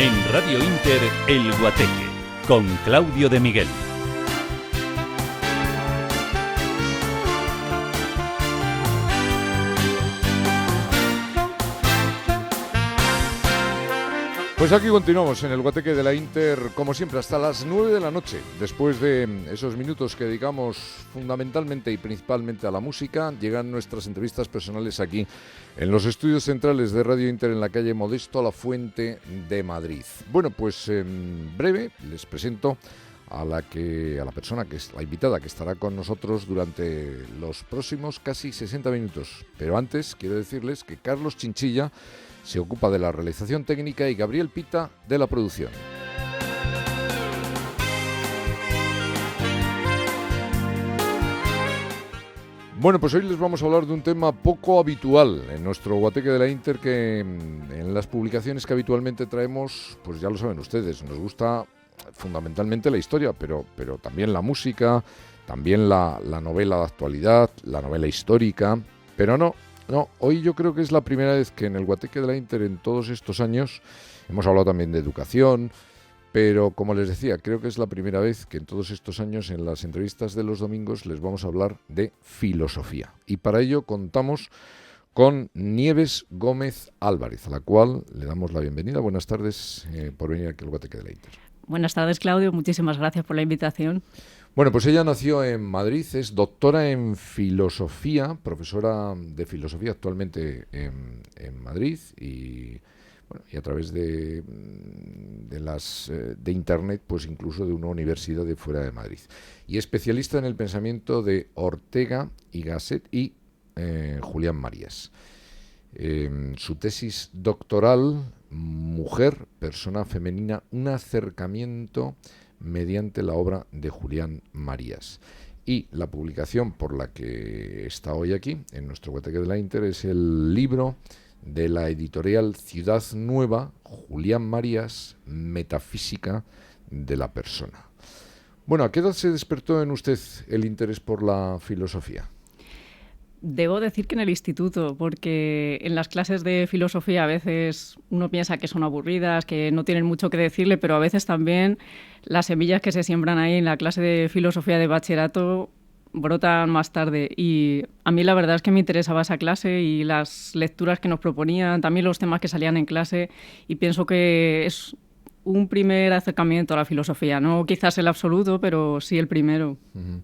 En Radio Inter, El Guateque, con Claudio de Miguel. Pues aquí continuamos en el Guateque de la Inter, como siempre, hasta las 9 de la noche. Después de esos minutos que dedicamos fundamentalmente y principalmente a la música, llegan nuestras entrevistas personales aquí en los estudios centrales de Radio Inter en la calle Modesto Lafuente de Madrid. Bueno, pues en breve les presento a la persona que es la invitada que estará con nosotros durante los próximos casi 60 minutos. Pero antes quiero decirles que Carlos Chinchilla se ocupa de la realización técnica y Gabriel Pita de la producción. Bueno, pues hoy les vamos a hablar de un tema poco habitual en nuestro Guateque de la Inter, que en las publicaciones que habitualmente traemos, pues ya lo saben ustedes, nos gusta fundamentalmente la historia, pero también la música, también la novela de actualidad, la novela histórica, pero no, hoy yo creo que es la primera vez que en el Guateque de la Inter en todos estos años, hemos hablado también de educación, pero como les decía, creo que es la primera vez que en todos estos años en las entrevistas de los domingos les vamos a hablar de filosofía. Y para ello contamos con Nieves Gómez Álvarez, a la cual le damos la bienvenida. Buenas tardes por venir aquí al Guateque de la Inter. Buenas tardes, Claudio. Muchísimas gracias por la invitación. Bueno, pues ella nació en Madrid, es doctora en filosofía, profesora de filosofía actualmente en Madrid y a través de internet, pues incluso de una universidad de fuera de Madrid. Y especialista en el pensamiento de Ortega y Gasset y Julián Marías. Su tesis doctoral, Mujer, persona femenina, un acercamiento mediante la obra de Julián Marías. Y la publicación por la que está hoy aquí, en nuestro Guateque de la Inter, es el libro de la editorial Ciudad Nueva, Julián Marías, Metafísica de la persona. Bueno, ¿a qué edad se despertó en usted el interés por la filosofía? Debo decir que en el instituto, porque en las clases de filosofía a veces uno piensa que son aburridas, que no tienen mucho que decirle, pero a veces también las semillas que se siembran ahí en la clase de filosofía de bachillerato brotan más tarde. Y a mí la verdad es que me interesaba esa clase y las lecturas que nos proponían, también los temas que salían en clase, y pienso que es un primer acercamiento a la filosofía, no quizás el absoluto, pero sí el primero. Uh-huh.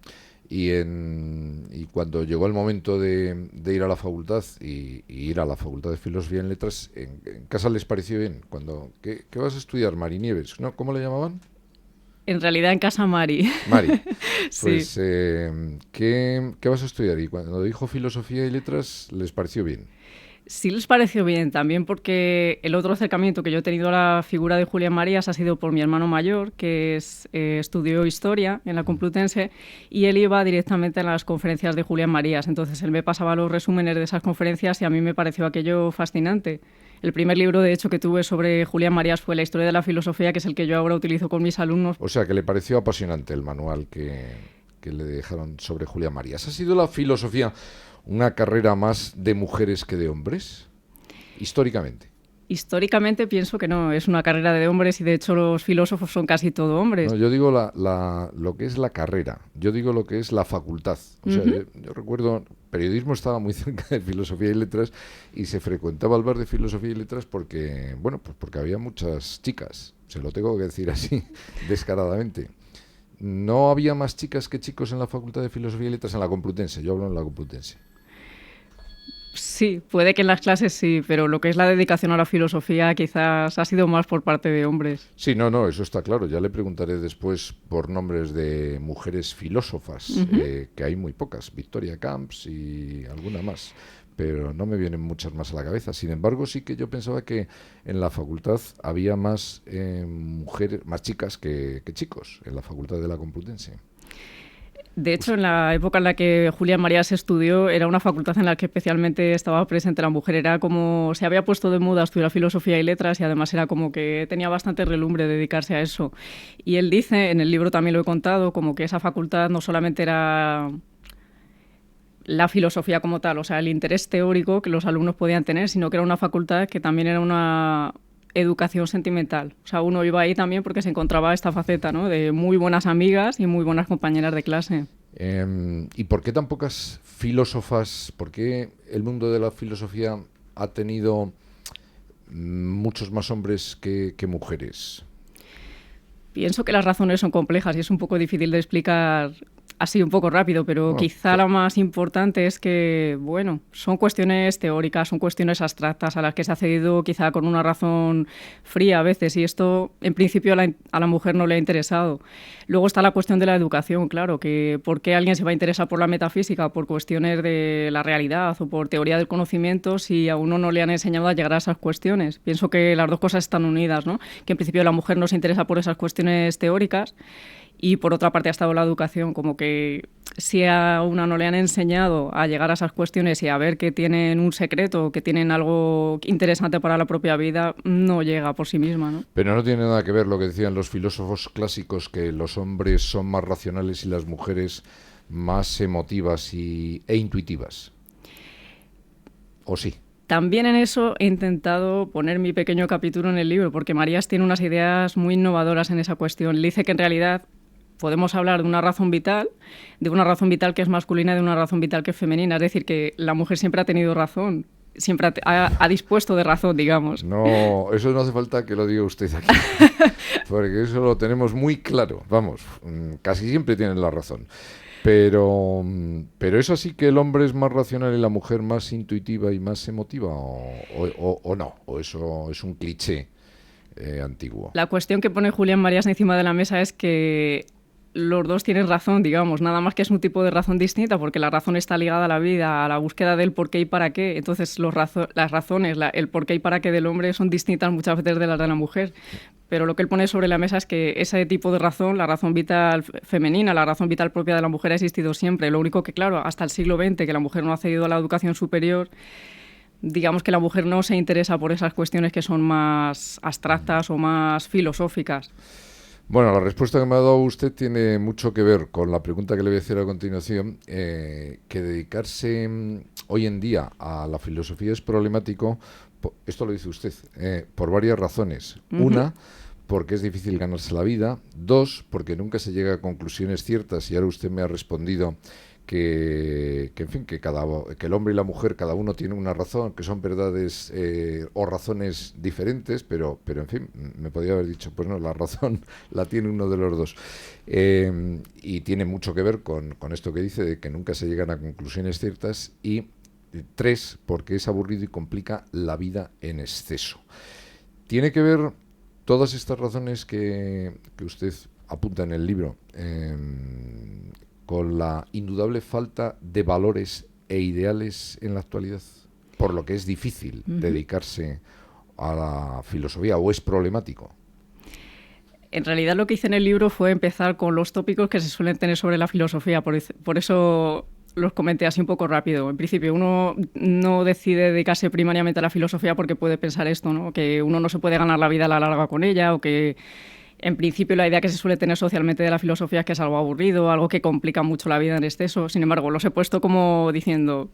Y cuando llegó el momento de ir a la facultad y ir a la Facultad de Filosofía en Letras, ¿en casa les pareció bien? ¿Qué vas a estudiar, Mari Nieves? ¿No? ¿Cómo le llamaban? En realidad en casa Mari. Mari. Pues, sí. ¿qué vas a estudiar? Y cuando dijo Filosofía y Letras, ¿les pareció bien? Sí les pareció bien, también porque el otro acercamiento que yo he tenido a la figura de Julián Marías ha sido por mi hermano mayor, que estudió Historia en la Complutense, y él iba directamente a las conferencias de Julián Marías. Entonces él me pasaba los resúmenes de esas conferencias y a mí me pareció aquello fascinante. El primer libro, de hecho, que tuve sobre Julián Marías fue La historia de la filosofía, que es el que yo ahora utilizo con mis alumnos. O sea, que le pareció apasionante el manual que le dejaron sobre Julián Marías. ¿Ha sido la filosofía una carrera más de mujeres que de hombres, históricamente? Históricamente pienso que no, es una carrera de hombres y de hecho los filósofos son casi todo hombres. No, yo digo lo que es la carrera, yo digo lo que es la facultad. O sea, yo recuerdo, periodismo estaba muy cerca de Filosofía y Letras y se frecuentaba el bar de Filosofía y Letras porque había muchas chicas, se lo tengo que decir así, descaradamente. ¿No había más chicas que chicos en la Facultad de Filosofía y Letras en la Complutense? Yo hablo en la Complutense. Sí, puede que en las clases sí, pero lo que es la dedicación a la filosofía quizás ha sido más por parte de hombres. Sí, no, eso está claro. Ya le preguntaré después por nombres de mujeres filósofas, que hay muy pocas, Victoria Camps y alguna más, pero no me vienen muchas más a la cabeza. Sin embargo, sí que yo pensaba que en la facultad había más mujeres, más chicas que chicos, en la Facultad de la Complutense. De hecho, en la época en la que Julián Marías estudió, era una facultad en la que especialmente estaba presente la mujer. Era como, se había puesto de moda estudiar filosofía y letras y además era como que tenía bastante relumbre dedicarse a eso. Y él dice, en el libro también lo he contado, como que esa facultad no solamente era la filosofía como tal, o sea, el interés teórico que los alumnos podían tener, sino que era una facultad que también era una educación sentimental. O sea, uno iba ahí también porque se encontraba esta faceta, ¿no? De muy buenas amigas y muy buenas compañeras de clase. ¿Y por qué tan pocas filósofas? ¿Por qué el mundo de la filosofía ha tenido muchos más hombres que mujeres? Pienso que las razones son complejas y es un poco difícil de explicar así un poco rápido, pero quizá la más importante es que, bueno, son cuestiones teóricas, son cuestiones abstractas a las que se ha accedido quizá con una razón fría a veces, y esto en principio a la mujer no le ha interesado. Luego está la cuestión de la educación, claro, que por qué alguien se va a interesar por la metafísica, por cuestiones de la realidad o por teoría del conocimiento si a uno no le han enseñado a llegar a esas cuestiones. Pienso que las dos cosas están unidas, ¿no? Que en principio la mujer no se interesa por esas cuestiones teóricas. Y por otra parte ha estado la educación, como que si a una no le han enseñado a llegar a esas cuestiones y a ver que tienen un secreto, que tienen algo interesante para la propia vida, no llega por sí misma, ¿no? Pero no tiene nada que ver lo que decían los filósofos clásicos, que los hombres son más racionales y las mujeres más emotivas e intuitivas. ¿O sí? También en eso he intentado poner mi pequeño capítulo en el libro, porque Marías tiene unas ideas muy innovadoras en esa cuestión. Le dice que en realidad podemos hablar de una razón vital que es masculina y de una razón vital que es femenina. Es decir, que la mujer siempre ha tenido razón, siempre ha dispuesto de razón, digamos. No, eso no hace falta que lo diga usted aquí, porque eso lo tenemos muy claro. Vamos, casi siempre tienen la razón. Pero ¿es así que el hombre es más racional y la mujer más intuitiva y más emotiva? ¿O no? ¿O eso es un cliché antiguo? La cuestión que pone Julián Marías encima de la mesa es que los dos tienen razón, digamos, nada más que es un tipo de razón distinta, porque la razón está ligada a la vida, a la búsqueda del por qué y para qué. Entonces las razones, el por qué y para qué del hombre son distintas muchas veces de las de la mujer. Pero lo que él pone sobre la mesa es que ese tipo de razón, la razón vital femenina, la razón vital propia de la mujer ha existido siempre. Lo único que, claro, hasta el siglo XX, que la mujer no ha accedido a la educación superior, digamos que la mujer no se interesa por esas cuestiones que son más abstractas o más filosóficas. Bueno, la respuesta que me ha dado usted tiene mucho que ver con la pregunta que le voy a hacer a continuación, que dedicarse hoy en día a la filosofía es problemático, esto lo dice usted, por varias razones. Una, porque es difícil ganarse la vida. Dos, porque nunca se llega a conclusiones ciertas, y ahora usted me ha respondido que en fin, que el hombre y la mujer, cada uno tiene una razón, que son verdades o razones diferentes, pero en fin, me podría haber dicho, pues no, la razón la tiene uno de los dos. Y tiene mucho que ver con esto que dice de que nunca se llegan a conclusiones ciertas. Y tres, porque es aburrido y complica la vida en exceso. Tiene que ver todas estas razones que usted apunta en el libro con la indudable falta de valores e ideales en la actualidad, por lo que es difícil dedicarse a la filosofía, o es problemático. En realidad lo que hice en el libro fue empezar con los tópicos que se suelen tener sobre la filosofía, por eso los comenté así un poco rápido. En principio, uno no decide dedicarse primariamente a la filosofía porque puede pensar esto, ¿no? Que uno no se puede ganar la vida a la larga con ella, o que en principio la idea que se suele tener socialmente de la filosofía es que es algo aburrido, algo que complica mucho la vida en exceso. Sin embargo, los he puesto como diciendo,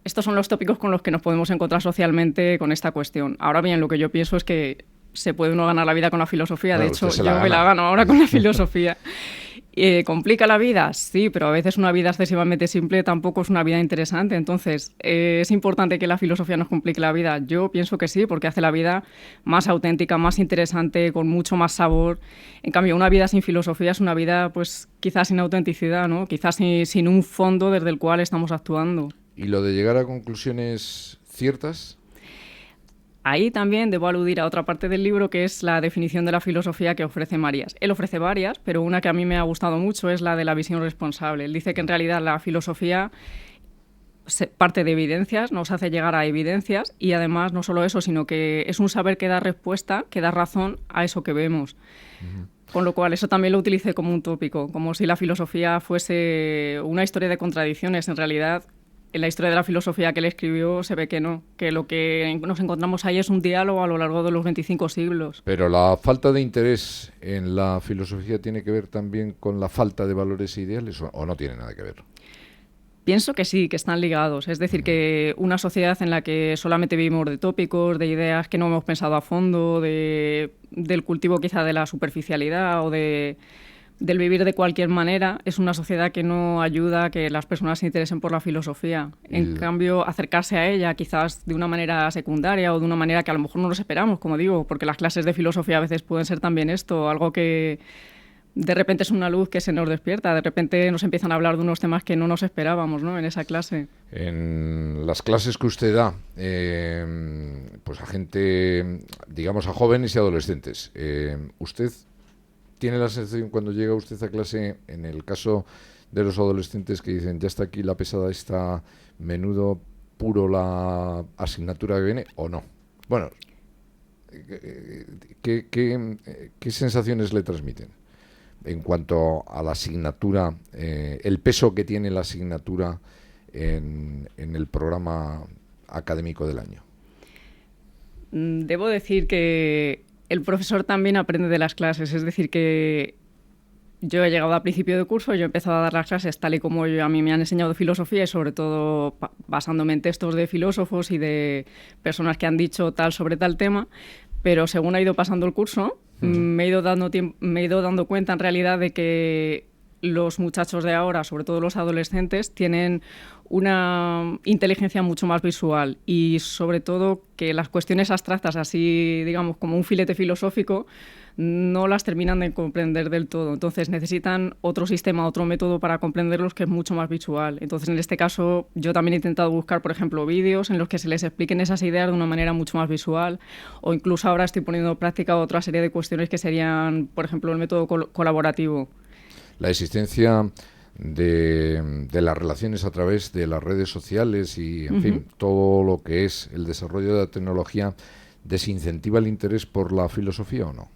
estos son los tópicos con los que nos podemos encontrar socialmente con esta cuestión. Ahora bien, lo que yo pienso es que se puede uno ganar la vida con la filosofía. Bueno, de hecho, yo me la gano ahora con la filosofía. ¿Complica la vida? Sí, pero a veces una vida excesivamente simple tampoco es una vida interesante. Entonces, ¿es importante que la filosofía nos complique la vida? Yo pienso que sí, porque hace la vida más auténtica, más interesante, con mucho más sabor. En cambio, una vida sin filosofía es una vida, pues, quizás sin autenticidad, ¿no? Quizás sin un fondo desde el cual estamos actuando. ¿Y lo de llegar a conclusiones ciertas? Ahí también debo aludir a otra parte del libro, que es la definición de la filosofía que ofrece Marías. Él ofrece varias, pero una que a mí me ha gustado mucho es la de la visión responsable. Él dice que en realidad la filosofía parte de evidencias, nos hace llegar a evidencias, y además no solo eso, sino que es un saber que da respuesta, que da razón a eso que vemos. Con lo cual, eso también lo utilicé como un tópico, como si la filosofía fuese una historia de contradicciones. En realidad, en la historia de la filosofía que él escribió se ve que no, que lo que nos encontramos ahí es un diálogo a lo largo de los 25 siglos. Pero la falta de interés en la filosofía tiene que ver también con la falta de valores e ideales, ¿o no tiene nada que ver? Pienso que sí, que están ligados. Es decir, que una sociedad en la que solamente vivimos de tópicos, de ideas que no hemos pensado a fondo, del cultivo quizá de la superficialidad o del vivir de cualquier manera, es una sociedad que no ayuda a que las personas se interesen por la filosofía. En cambio, acercarse a ella quizás de una manera secundaria o de una manera que a lo mejor no nos esperamos, como digo, porque las clases de filosofía a veces pueden ser también esto, algo que de repente es una luz que se nos despierta, de repente nos empiezan a hablar de unos temas que no nos esperábamos, ¿no?, en esa clase. En las clases que usted da, pues a gente, digamos a jóvenes y adolescentes, ¿usted tiene la sensación cuando llega usted a clase, en el caso de los adolescentes que dicen ya está aquí la pesada, está menudo puro la asignatura que viene, o no? Bueno, ¿qué sensaciones le transmiten en cuanto a la asignatura, el peso que tiene la asignatura en el programa académico del año? Debo decir que el profesor también aprende de las clases, es decir, que yo he llegado a principio de curso, yo he empezado a dar las clases tal y como a mí me han enseñado filosofía y sobre todo basándome en textos de filósofos y de personas que han dicho tal sobre tal tema, pero según ha ido pasando el curso, me he ido dando cuenta en realidad de que los muchachos de ahora, sobre todo los adolescentes, tienen una inteligencia mucho más visual y sobre todo que las cuestiones abstractas, así digamos como un filete filosófico, no las terminan de comprender del todo. Entonces necesitan otro sistema, otro método para comprenderlos que es mucho más visual. Entonces en este caso yo también he intentado buscar, por ejemplo, vídeos en los que se les expliquen esas ideas de una manera mucho más visual, o incluso ahora estoy poniendo en práctica otra serie de cuestiones que serían, por ejemplo, el método colaborativo. La existencia de las relaciones a través de las redes sociales y, en fin, todo lo que es el desarrollo de la tecnología, ¿desincentiva el interés por la filosofía o no?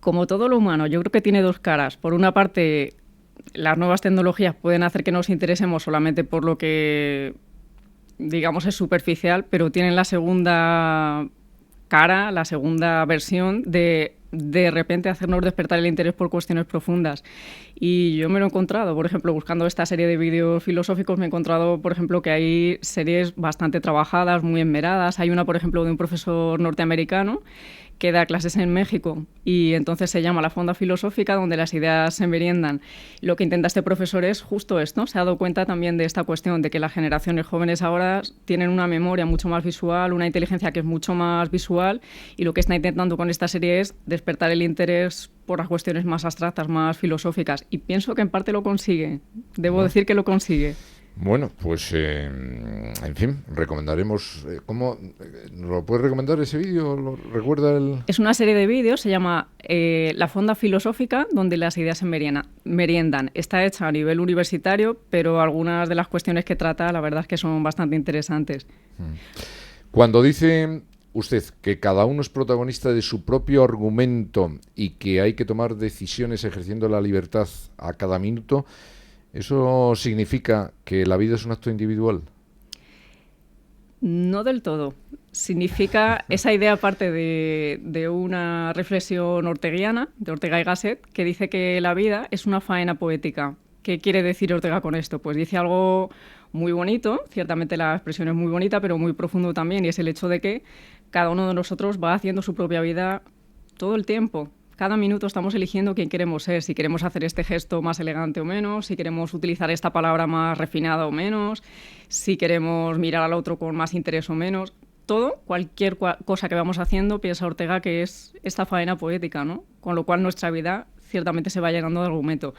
Como todo lo humano, yo creo que tiene dos caras. Por una parte, las nuevas tecnologías pueden hacer que nos interesemos solamente por lo que, digamos, es superficial, pero tienen la segunda cara, la segunda versión de repente hacernos despertar el interés por cuestiones profundas. Y yo me lo he encontrado, por ejemplo, buscando esta serie de vídeos filosóficos, me he encontrado, por ejemplo, que hay series bastante trabajadas, muy enmeradas. Hay una, por ejemplo, de un profesor norteamericano que da clases en México y entonces se llama La Fonda Filosófica, donde las ideas se meriendan. Lo que intenta este profesor es justo esto. Se ha dado cuenta también de esta cuestión de que las generaciones jóvenes ahora tienen una memoria mucho más visual, una inteligencia que es mucho más visual, y lo que está intentando con esta serie es despertar el interés por las cuestiones más abstractas, más filosóficas, y pienso que en parte lo consigue. Debo decir que lo consigue. Bueno, pues en fin, recomendaremos. ¿Cómo nos lo puedes recomendar ese vídeo? ¿Lo recuerda el...? Es una serie de vídeos, se llama La Fonda Filosófica, donde las ideas se meriendan. Está hecha a nivel universitario, pero algunas de las cuestiones que trata, la verdad es que son bastante interesantes. Cuando dice usted que cada uno es protagonista de su propio argumento y que hay que tomar decisiones ejerciendo la libertad a cada minuto, ¿eso significa que la vida es un acto individual? No del todo. Significa, esa idea parte de una reflexión orteguiana, de Ortega y Gasset, que dice que la vida es una faena poética. ¿Qué quiere decir Ortega con esto? Pues dice algo muy bonito, ciertamente la expresión es muy bonita, pero muy profundo también, y es el hecho de que cada uno de nosotros va haciendo su propia vida todo el tiempo. Cada minuto estamos eligiendo quién queremos ser, si queremos hacer este gesto más elegante o menos, si queremos utilizar esta palabra más refinada o menos, si queremos mirar al otro con más interés o menos. Todo, cualquier cosa que vamos haciendo, piensa Ortega que es esta faena poética, ¿no? Con lo cual nuestra vida ciertamente se va llenando de argumento.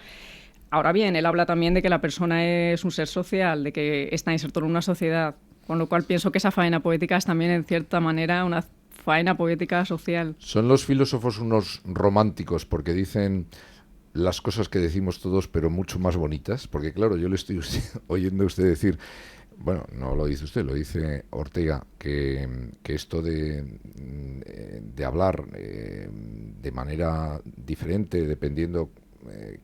Ahora bien, él habla también de que la persona es un ser social, de que está inserto en una sociedad, con lo cual pienso que esa faena poética es también en cierta manera una faena poética social. Son los filósofos unos románticos porque dicen las cosas que decimos todos, pero mucho más bonitas, porque claro, yo le estoy oyendo a usted decir, bueno, no lo dice usted, lo dice Ortega, que esto de hablar de manera diferente, dependiendo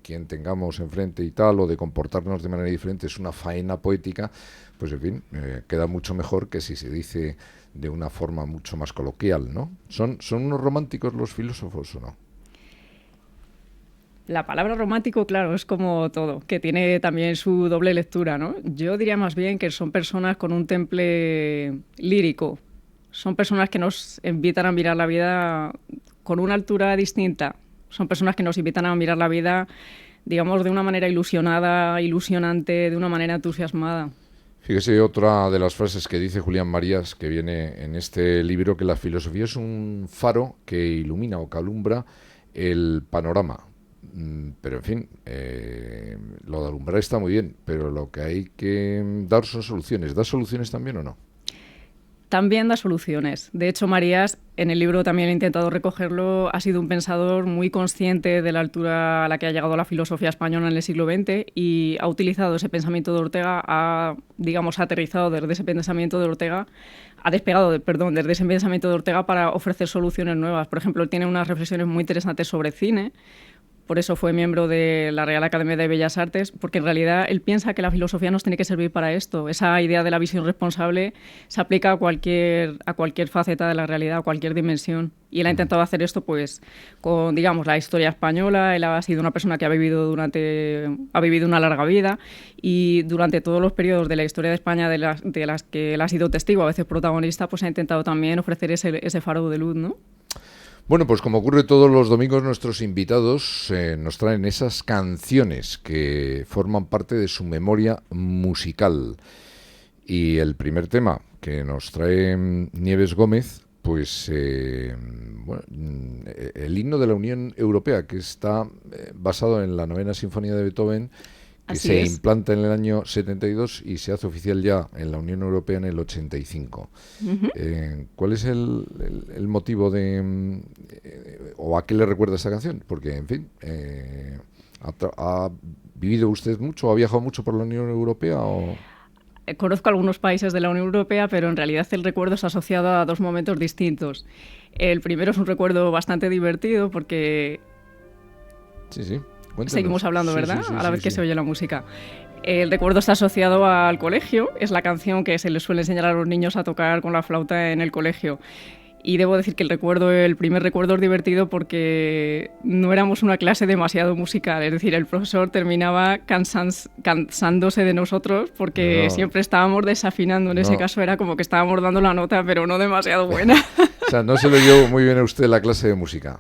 quién tengamos enfrente y tal, o de comportarnos de manera diferente, es una faena poética, pues en fin, queda mucho mejor que si se dice de una forma mucho más coloquial, ¿no? ¿Son unos románticos los filósofos o no? La palabra romántico, claro, es como todo, que tiene también su doble lectura, ¿no? Yo diría más bien que son personas con un temple lírico. Son personas que nos invitan a mirar la vida con una altura distinta. Son personas que nos invitan a mirar la vida, digamos, de una manera ilusionada, ilusionante, de una manera entusiasmada. Fíjese, otra de las frases que dice Julián Marías, que viene en este libro, que la filosofía es un faro que ilumina o que alumbra el panorama. Pero, en fin, lo de alumbrar está muy bien, pero lo que hay que dar son soluciones. ¿Da soluciones también o no? También da soluciones. De hecho, Marías, en el libro también he intentado recogerlo, ha sido un pensador muy consciente de la altura a la que ha llegado la filosofía española en el siglo XX y ha utilizado ese pensamiento de Ortega, ha aterrizado desde ese pensamiento de Ortega, desde ese pensamiento de Ortega para ofrecer soluciones nuevas. Por ejemplo, él tiene unas reflexiones muy interesantes sobre cine. Por eso fue miembro de la Real Academia de Bellas Artes, porque en realidad él piensa que la filosofía nos tiene que servir para esto. Esa idea de la visión responsable se aplica a cualquier faceta de la realidad, a cualquier dimensión. Y él ha intentado hacer esto pues con, digamos, la historia española. Él ha sido una persona que ha vivido una larga vida y durante todos los periodos de la historia de España de las que él ha sido testigo, a veces protagonista, pues ha intentado también ofrecer ese faro de luz, ¿no? Bueno, pues como ocurre todos los domingos, nuestros invitados nos traen esas canciones que forman parte de su memoria musical. Y el primer tema que nos trae Nieves Gómez, pues el himno de la Unión Europea, que está basado en la novena sinfonía de Beethoven, que se implanta en el año 72 y se hace oficial ya en la Unión Europea en el 85. ¿Cuál es el motivo o a qué le recuerda esta canción? Porque, en fin, ¿ha vivido usted mucho, ha viajado mucho por la Unión Europea o...? Conozco algunos países de la Unión Europea, pero en realidad el recuerdo es asociado a dos momentos distintos. El primero es un recuerdo bastante divertido porque... Sí. Cuéntanos. Seguimos hablando, ¿verdad? Sí, a la vez que se oye la música. El recuerdo está asociado al colegio. Es la canción que se les suele enseñar a los niños a tocar con la flauta en el colegio. Y debo decir que el primer recuerdo es divertido porque no éramos una clase demasiado musical. Es decir, el profesor terminaba cansándose de nosotros porque siempre estábamos desafinando. En ese caso era como que estábamos dando la nota, pero no demasiado buena. O sea, no se lo dio muy bien a usted la clase de música.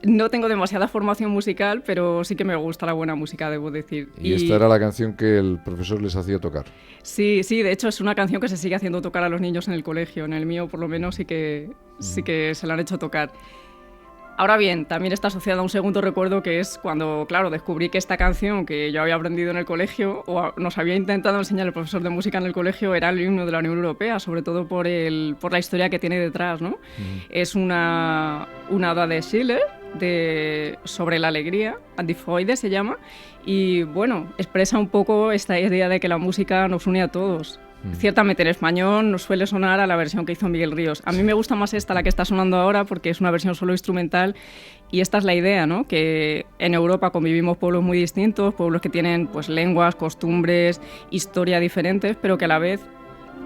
No tengo demasiada formación musical, pero sí que me gusta la buena música, debo decir. ¿Y esta era la canción que el profesor les hacía tocar? Sí, de hecho es una canción que se sigue haciendo tocar a los niños en el colegio. En el mío, por lo menos, sí que se la han hecho tocar. Ahora bien, también está asociada a un segundo recuerdo que es cuando, claro, descubrí que esta canción que yo había aprendido en el colegio o nos había intentado enseñar el profesor de música en el colegio era el himno de la Unión Europea, sobre todo por la historia que tiene detrás, ¿no? Es una oda de Schiller sobre la alegría, Die Freude se llama, y bueno, expresa un poco esta idea de que la música nos une a todos. Ciertamente en español nos suele sonar a la versión que hizo Miguel Ríos. A mí me gusta más la que está sonando ahora, porque es una versión solo instrumental y esta es la idea, ¿no? Que en Europa convivimos pueblos muy distintos, pueblos que tienen pues lenguas, costumbres, historia diferentes, pero que a la vez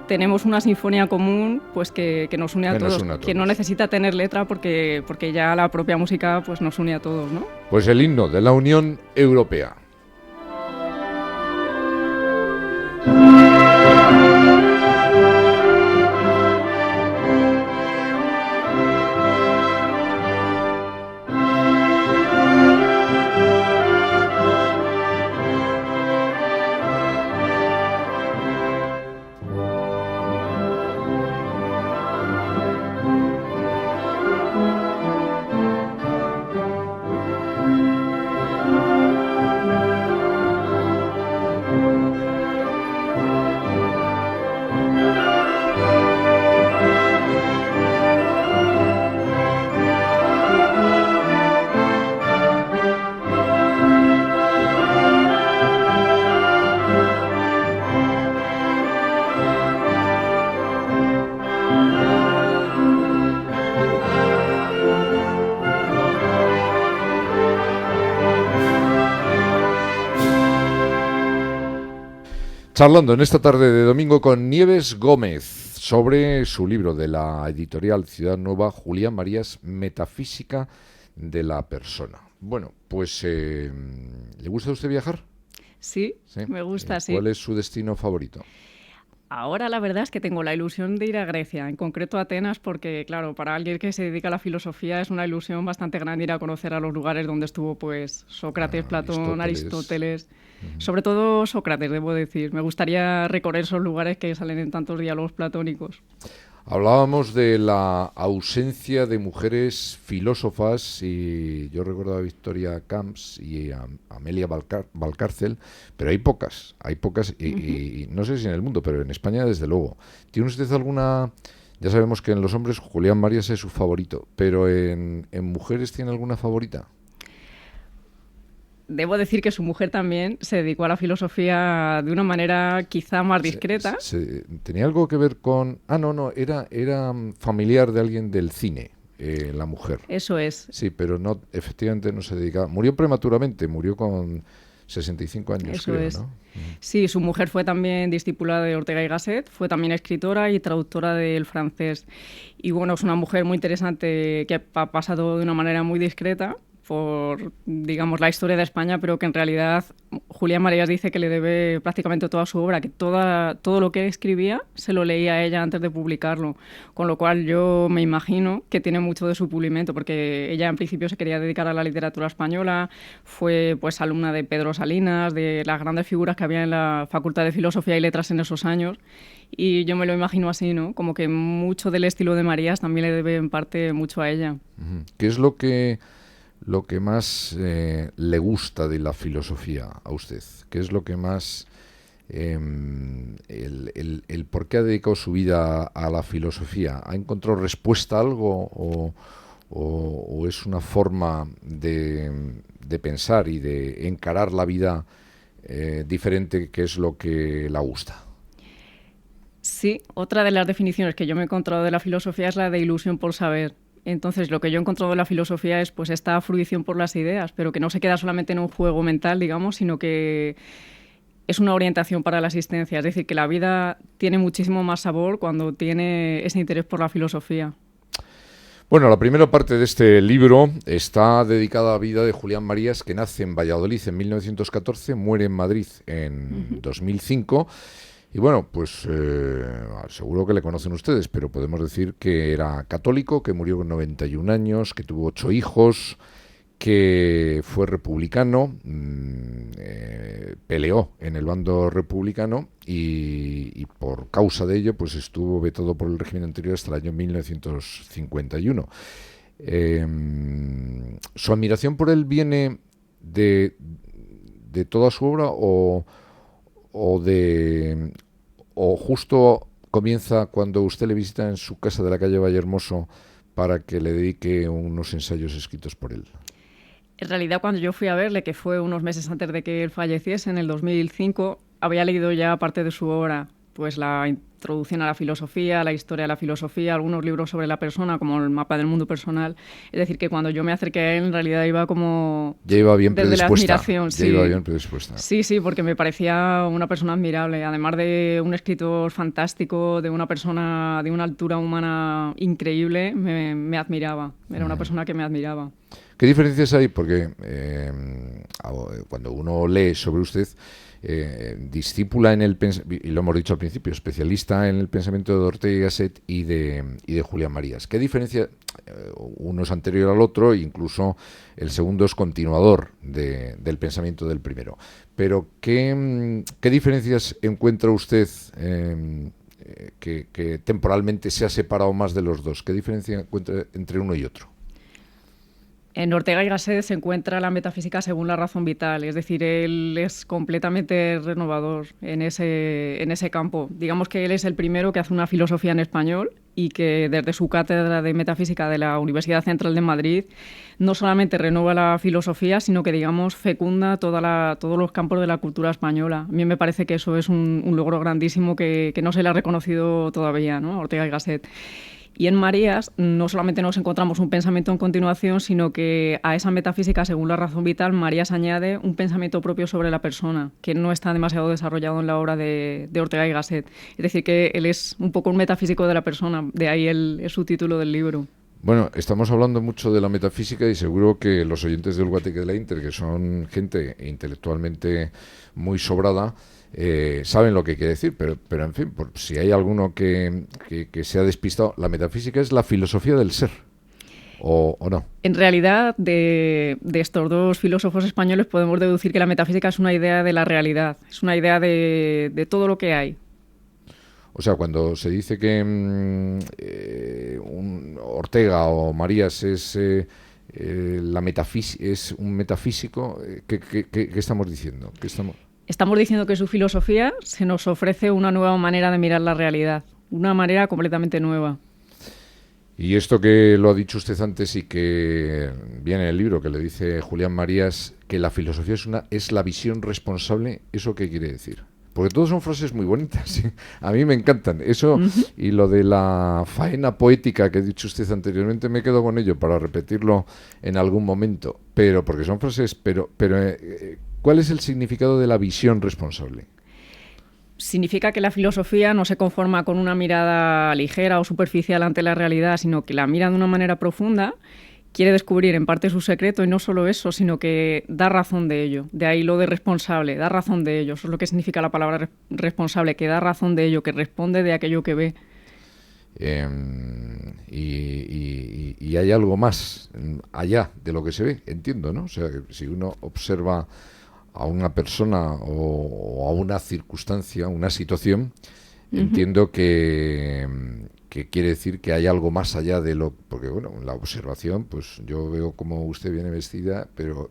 tenemos una sinfonía común pues que nos une a todos, que no necesita tener letra porque ya la propia música pues nos une a todos, ¿no? Pues el himno de la Unión Europea. Charlando en esta tarde de domingo con Nieves Gómez sobre su libro de la editorial Ciudad Nueva, Julián Marías, Metafísica de la Persona. Bueno, pues ¿le gusta a usted viajar? Sí, Sí. me gusta, sí. ¿Cuál es su destino favorito? Ahora la verdad es que tengo la ilusión de ir a Grecia, en concreto a Atenas, porque claro, para alguien que se dedica a la filosofía es una ilusión bastante grande ir a conocer a los lugares donde estuvo pues Sócrates, Platón, Aristóteles. Sobre todo Sócrates, debo decir. Me gustaría recorrer esos lugares que salen en tantos diálogos platónicos. Hablábamos de la ausencia de mujeres filósofas y yo recuerdo a Victoria Camps y a Amelia Valcárcel, pero hay pocas y no sé si en el mundo, pero en España desde luego. ¿Tiene usted alguna? Ya sabemos que en los hombres Julián Marías es su favorito, pero en mujeres ¿tiene alguna favorita? Debo decir que su mujer también se dedicó a la filosofía de una manera quizá más discreta. ¿Tenía algo que ver con...? No, era familiar de alguien del cine, la mujer. Eso es. Sí, pero no, efectivamente no se dedicaba. Murió prematuramente, murió con 65 años, Eso creo, es. ¿no? Sí, su mujer fue también discípula de Ortega y Gasset, fue también escritora y traductora del francés. Y bueno, es una mujer muy interesante que ha pasado de una manera muy discreta por, digamos, la historia de España, pero que en realidad Julián Marías dice que le debe prácticamente toda su obra, que todo lo que escribía se lo leía a ella antes de publicarlo, con lo cual yo me imagino que tiene mucho de su pulimento, porque ella en principio se quería dedicar a la literatura española, fue pues alumna de Pedro Salinas, de las grandes figuras que había en la Facultad de Filosofía y Letras en esos años, y yo me lo imagino así, ¿no? Como que mucho del estilo de Marías también le debe en parte mucho a ella. ¿Qué es lo que más le gusta de la filosofía a usted? ¿Qué es lo que más... el por qué ha dedicado su vida a la filosofía? ¿Ha encontrado respuesta a algo o es una forma de pensar y de encarar la vida diferente, que es lo que la gusta? Sí, otra de las definiciones que yo me he encontrado de la filosofía es la de ilusión por saber. Entonces, lo que yo he encontrado de la filosofía es pues esta fruición por las ideas, pero que no se queda solamente en un juego mental, digamos, sino que es una orientación para la existencia. Es decir, que la vida tiene muchísimo más sabor cuando tiene ese interés por la filosofía. Bueno, la primera parte de este libro está dedicada a la vida de Julián Marías, que nace en Valladolid en 1914, muere en Madrid en 2005. Y bueno, pues seguro que le conocen ustedes, pero podemos decir que era católico, que murió con 91 años, que tuvo 8 hijos, que fue republicano, peleó en el bando republicano y por causa de ello pues estuvo vetado por el régimen anterior hasta el año 1951. ¿Su admiración por él viene de toda su obra o justo comienza cuando usted le visita en su casa de la calle Vallehermoso para que le dedique unos ensayos escritos por él? En realidad, cuando yo fui a verle, que fue unos meses antes de que él falleciese, en el 2005, había leído ya parte de su obra, pues la introducción a la filosofía, la historia de la filosofía, algunos libros sobre la persona, como el mapa del mundo personal. Es decir, que cuando yo me acerqué a él, en realidad iba como... Ya iba bien desde predispuesta. La admiración, ya sí. iba bien predispuesta. Sí, porque me parecía una persona admirable. Además de un escritor fantástico, de una persona de una altura humana increíble, me admiraba. Era una persona que me admiraba. ¿Qué diferencias hay? Porque cuando uno lee sobre usted, discípula en el y lo hemos dicho al principio, especialista en el pensamiento de Ortega y Gasset y de Julián Marías. ¿Qué diferencia? Uno es anterior al otro, e incluso el segundo es continuador del pensamiento del primero. Pero ¿qué diferencias encuentra usted que temporalmente se ha separado más de los dos? ¿Qué diferencia encuentra entre uno y otro? En Ortega y Gasset se encuentra la metafísica según la razón vital, es decir, él es completamente renovador en ese campo. Digamos que él es el primero que hace una filosofía en español y que desde su cátedra de metafísica de la Universidad Central de Madrid no solamente renueva la filosofía, sino que, digamos, fecunda todos los campos de la cultura española. A mí me parece que eso es un logro grandísimo que no se le ha reconocido todavía, ¿no?, a Ortega y Gasset. Y en Marías no solamente nos encontramos un pensamiento en continuación, sino que a esa metafísica según la razón vital, Marías añade un pensamiento propio sobre la persona, que no está demasiado desarrollado en la obra de Ortega y Gasset. Es decir, que él es un poco un metafísico de la persona, de ahí es su título del libro. Bueno, estamos hablando mucho de la metafísica y seguro que los oyentes del Guateque de la Inter, que son gente intelectualmente muy sobrada, saben lo que quiere decir, pero en fin, por si hay alguno que se ha despistado, la metafísica es la filosofía del ser, o no. En realidad, de estos dos filósofos españoles podemos deducir que la metafísica es una idea de la realidad, es una idea de todo lo que hay. O sea, cuando se dice que Ortega o Marías es es un metafísico, ¿qué estamos diciendo? Estamos diciendo que su filosofía se nos ofrece una nueva manera de mirar la realidad, una manera completamente nueva. Y esto que lo ha dicho usted antes y que viene en el libro, que le dice Julián Marías, que la filosofía es la visión responsable, ¿eso qué quiere decir? Porque todas son frases muy bonitas, ¿sí? A mí me encantan. Eso y lo de la faena poética que ha dicho usted anteriormente, me quedo con ello para repetirlo en algún momento. Pero porque son frases, pero ¿cuál es el significado de la visión responsable? Significa que la filosofía no se conforma con una mirada ligera o superficial ante la realidad, sino que la mira de una manera profunda, quiere descubrir en parte su secreto y no solo eso, sino que da razón de ello. De ahí lo de responsable, da razón de ello. Eso es lo que significa la palabra responsable, que da razón de ello, que responde de aquello que ve. Y hay algo más allá de lo que se ve, entiendo, ¿no? O sea, que si uno observa a una persona o a una circunstancia, una situación, entiendo que quiere decir que hay algo más allá de lo... Porque, bueno, en la observación, pues yo veo cómo usted viene vestida, pero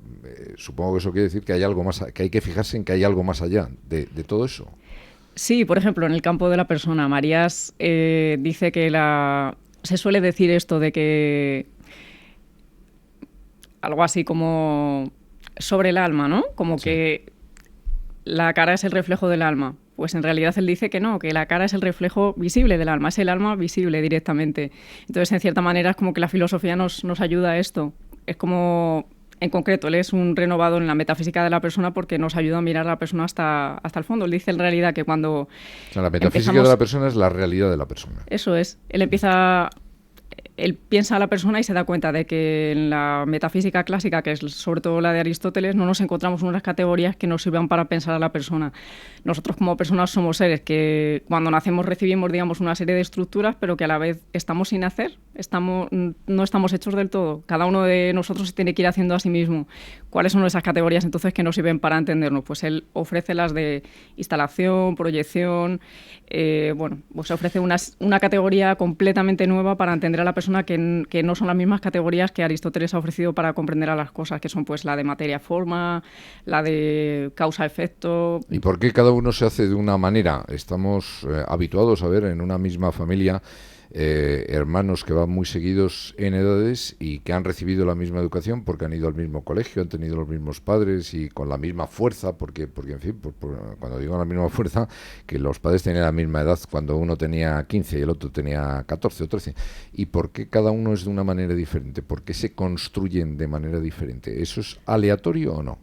supongo que eso quiere decir que hay algo más, que hay que fijarse en que hay algo más allá de todo eso. Sí, por ejemplo, en el campo de la persona, Marías dice que se suele decir esto de que... algo así como sobre el alma, ¿no? Como sí. Que la cara es el reflejo del alma. Pues en realidad él dice que no, que la cara es el reflejo visible del alma, es el alma visible directamente. Entonces, en cierta manera, es como que la filosofía nos ayuda a esto. Es como, en concreto, él es un renovado en la metafísica de la persona porque nos ayuda a mirar a la persona hasta el fondo. Él dice en realidad que cuando... O sea, la metafísica de la persona es la realidad de la persona. Eso es. Él piensa a la persona y se da cuenta de que en la metafísica clásica, que es sobre todo la de Aristóteles, no nos encontramos unas categorías que nos sirvan para pensar a la persona. Nosotros como personas somos seres que cuando nacemos recibimos, digamos, una serie de estructuras, pero que a la vez estamos sin hacer, no estamos hechos del todo. Cada uno de nosotros se tiene que ir haciendo a sí mismo. ¿Cuáles son esas categorías entonces que nos sirven para entendernos? Pues él ofrece las de instalación, proyección, pues ofrece una categoría completamente nueva para entender a la persona que no son las mismas categorías que Aristóteles ha ofrecido para comprender a las cosas, que son pues la de materia-forma, la de causa-efecto. ¿Y por qué cada uno se hace de una manera? Estamos habituados a ver en una misma familia hermanos que van muy seguidos en edades y que han recibido la misma educación porque han ido al mismo colegio, han tenido los mismos padres y con la misma fuerza, porque en fin, cuando digo la misma fuerza, que los padres tenían la misma edad cuando uno tenía 15 y el otro tenía 14 o 13. ¿Y por qué cada uno es de una manera diferente? ¿Por qué se construyen de manera diferente? ¿Eso es aleatorio o no?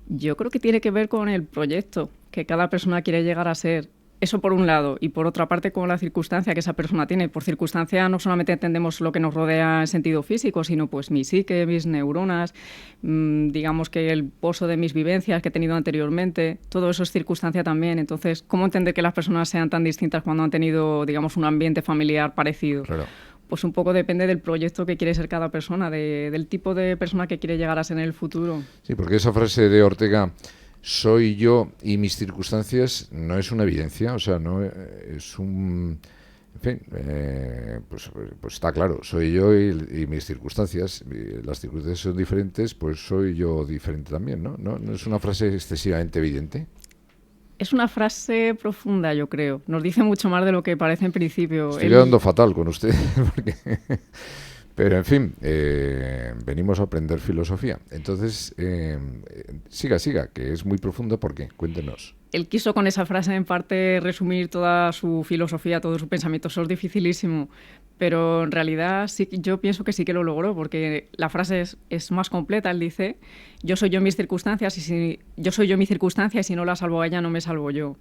Yo creo que tiene que ver con el proyecto que cada persona quiere llegar a ser. Eso por un lado, y por otra parte con la circunstancia que esa persona tiene. Por circunstancia no solamente entendemos lo que nos rodea en sentido físico, sino pues mi psique, mis neuronas, digamos que el pozo de mis vivencias que he tenido anteriormente, todo eso es circunstancia también. Entonces, ¿cómo entender que las personas sean tan distintas cuando han tenido, digamos, un ambiente familiar parecido? Claro. Pues un poco depende del proyecto que quiere ser cada persona, del tipo de persona que quiere llegar a ser en el futuro. Sí, porque esa frase de Ortega... soy yo y mis circunstancias no es una evidencia, o sea, no es un... En fin, pues está claro, soy yo y mis circunstancias. Las circunstancias son diferentes, pues soy yo diferente también, ¿no? ¿No es una frase excesivamente evidente? Es una frase profunda, yo creo. Nos dice mucho más de lo que parece en principio. Estoy quedando fatal con usted, porque... Pero, en fin, venimos a aprender filosofía. Entonces, siga, que es muy profundo. ¿Por qué? Cuéntenos. Él quiso con esa frase, en parte, resumir toda su filosofía, todo su pensamiento. Eso es dificilísimo, pero en realidad sí, yo pienso que sí que lo logró, porque la frase es más completa. Él dice, yo soy yo mis circunstancias, yo soy yo mi circunstancia, y si no la salvo a ella, no me salvo yo.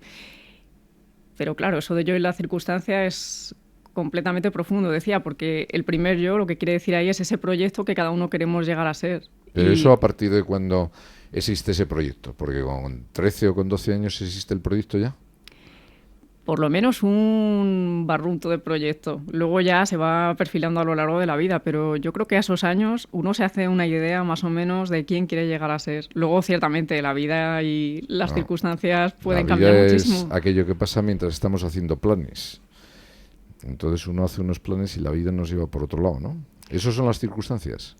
Pero claro, eso de yo y la circunstancia es... completamente profundo, decía, porque el primer yo lo que quiere decir ahí es ese proyecto que cada uno queremos llegar a ser. Pero eso a partir de cuando existe ese proyecto, porque con 13 o con 12 años existe el proyecto ya. Por lo menos un barrunto de proyecto. Luego ya se va perfilando a lo largo de la vida, pero yo creo que a esos años uno se hace una idea más o menos de quién quiere llegar a ser. Luego, ciertamente, la vida y las circunstancias pueden cambiar muchísimo. Es aquello que pasa mientras estamos haciendo planes. Entonces uno hace unos planes y la vida nos lleva por otro lado, ¿no? ¿Esas son las circunstancias?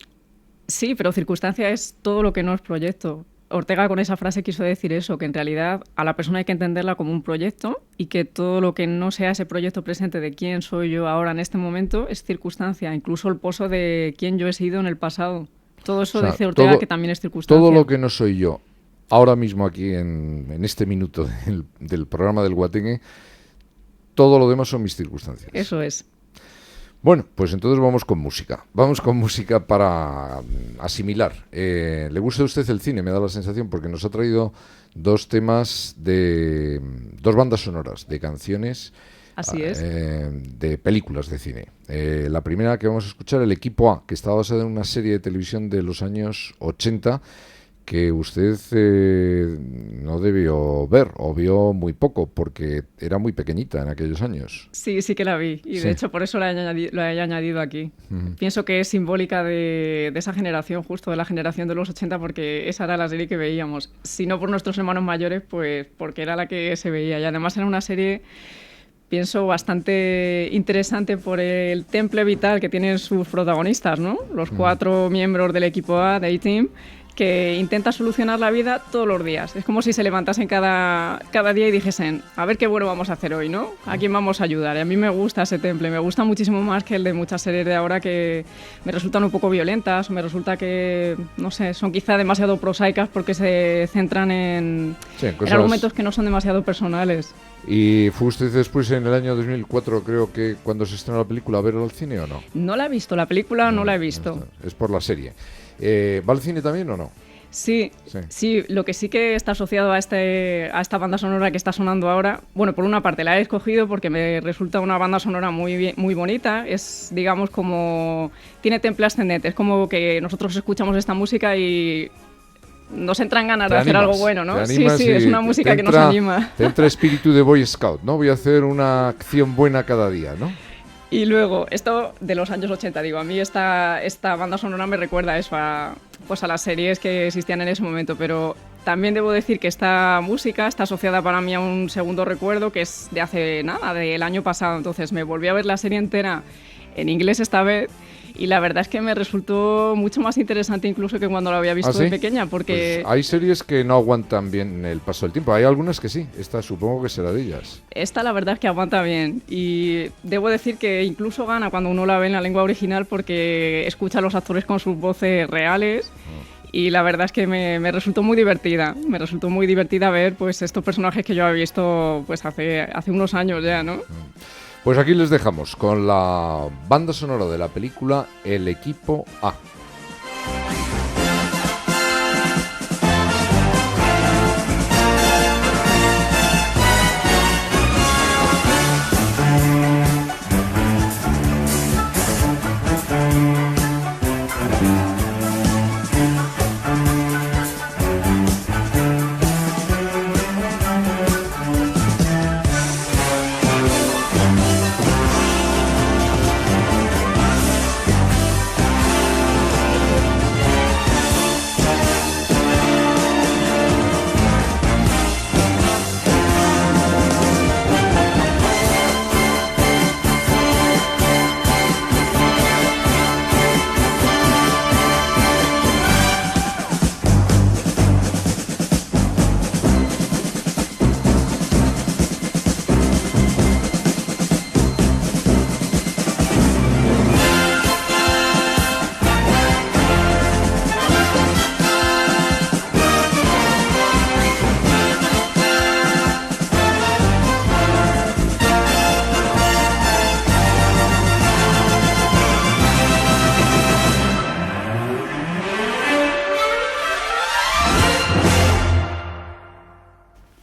Sí, pero circunstancia es todo lo que no es proyecto. Ortega con esa frase quiso decir eso, que en realidad a la persona hay que entenderla como un proyecto y que todo lo que no sea ese proyecto presente de quién soy yo ahora en este momento es circunstancia, incluso el pozo de quién yo he sido en el pasado. Todo eso, o sea, dice Ortega, que también es circunstancia. Todo lo que no soy yo ahora mismo aquí en este minuto del programa del Guateque, todo lo demás son mis circunstancias. Eso es. Bueno, pues entonces vamos con música. Vamos con música para asimilar. ¿Le gusta a usted el cine? Me da la sensación, porque nos ha traído dos temas de dos bandas sonoras de canciones. Así es. De películas de cine. La primera que vamos a escuchar, El Equipo A, que está basada en una serie de televisión de los años 80, que usted no debió ver, o vio muy poco, porque era muy pequeñita en aquellos años. Sí, sí que la vi, y de hecho por eso la he añadido aquí. Pienso que es simbólica de esa generación, justo de la generación de los 80, porque esa era la serie que veíamos. Si no por nuestros hermanos mayores, pues porque era la que se veía. Y además era una serie, pienso, bastante interesante por el temple vital que tienen sus protagonistas, ¿no? Los 4 miembros del equipo A, de A-Team, que intenta solucionar la vida todos los días. Es como si se levantasen cada día y dijesen, a ver qué bueno vamos a hacer hoy, ¿no? ¿A quién vamos a ayudar? Y a mí me gusta ese temple, me gusta muchísimo más que el de muchas series de ahora que me resultan un poco violentas, me resulta que, no sé, son quizá demasiado prosaicas porque se centran en argumentos que no son demasiado personales. ¿Y fue usted después, en el año 2004, creo que cuando se estrenó la película, a verla al cine o no? No la he visto, la película no la he visto. Es por la serie. ¿Va al cine también o no? Sí, lo que sí que está asociado a esta banda sonora que está sonando ahora, bueno, por una parte la he escogido porque me resulta una banda sonora muy bonita, es, digamos, como, tiene temple ascendente, es como que nosotros escuchamos esta música y nos entran ganas de hacer algo bueno, ¿no? Sí, es una música que nos anima. Te entra espíritu de Boy Scout, ¿no? Voy a hacer una acción buena cada día, ¿no? Y luego, esto de los años 80, digo, a mí esta banda sonora me recuerda eso, a las series que existían en ese momento, pero también debo decir que esta música está asociada para mí a un segundo recuerdo que es de hace nada, del año pasado. Entonces me volví a ver la serie entera en inglés esta vez y la verdad es que me resultó mucho más interesante incluso que cuando lo había visto de pequeña, porque... Pues hay series que no aguantan bien el paso del tiempo, hay algunas que sí, esta supongo que será de ellas. Esta la verdad es que aguanta bien y debo decir que incluso gana cuando uno la ve en la lengua original porque escucha a los actores con sus voces reales. Y la verdad es que me resultó muy divertida. Me resultó muy divertida ver pues estos personajes que yo había visto pues hace unos años ya, ¿no? Pues aquí les dejamos con la banda sonora de la película El Equipo A.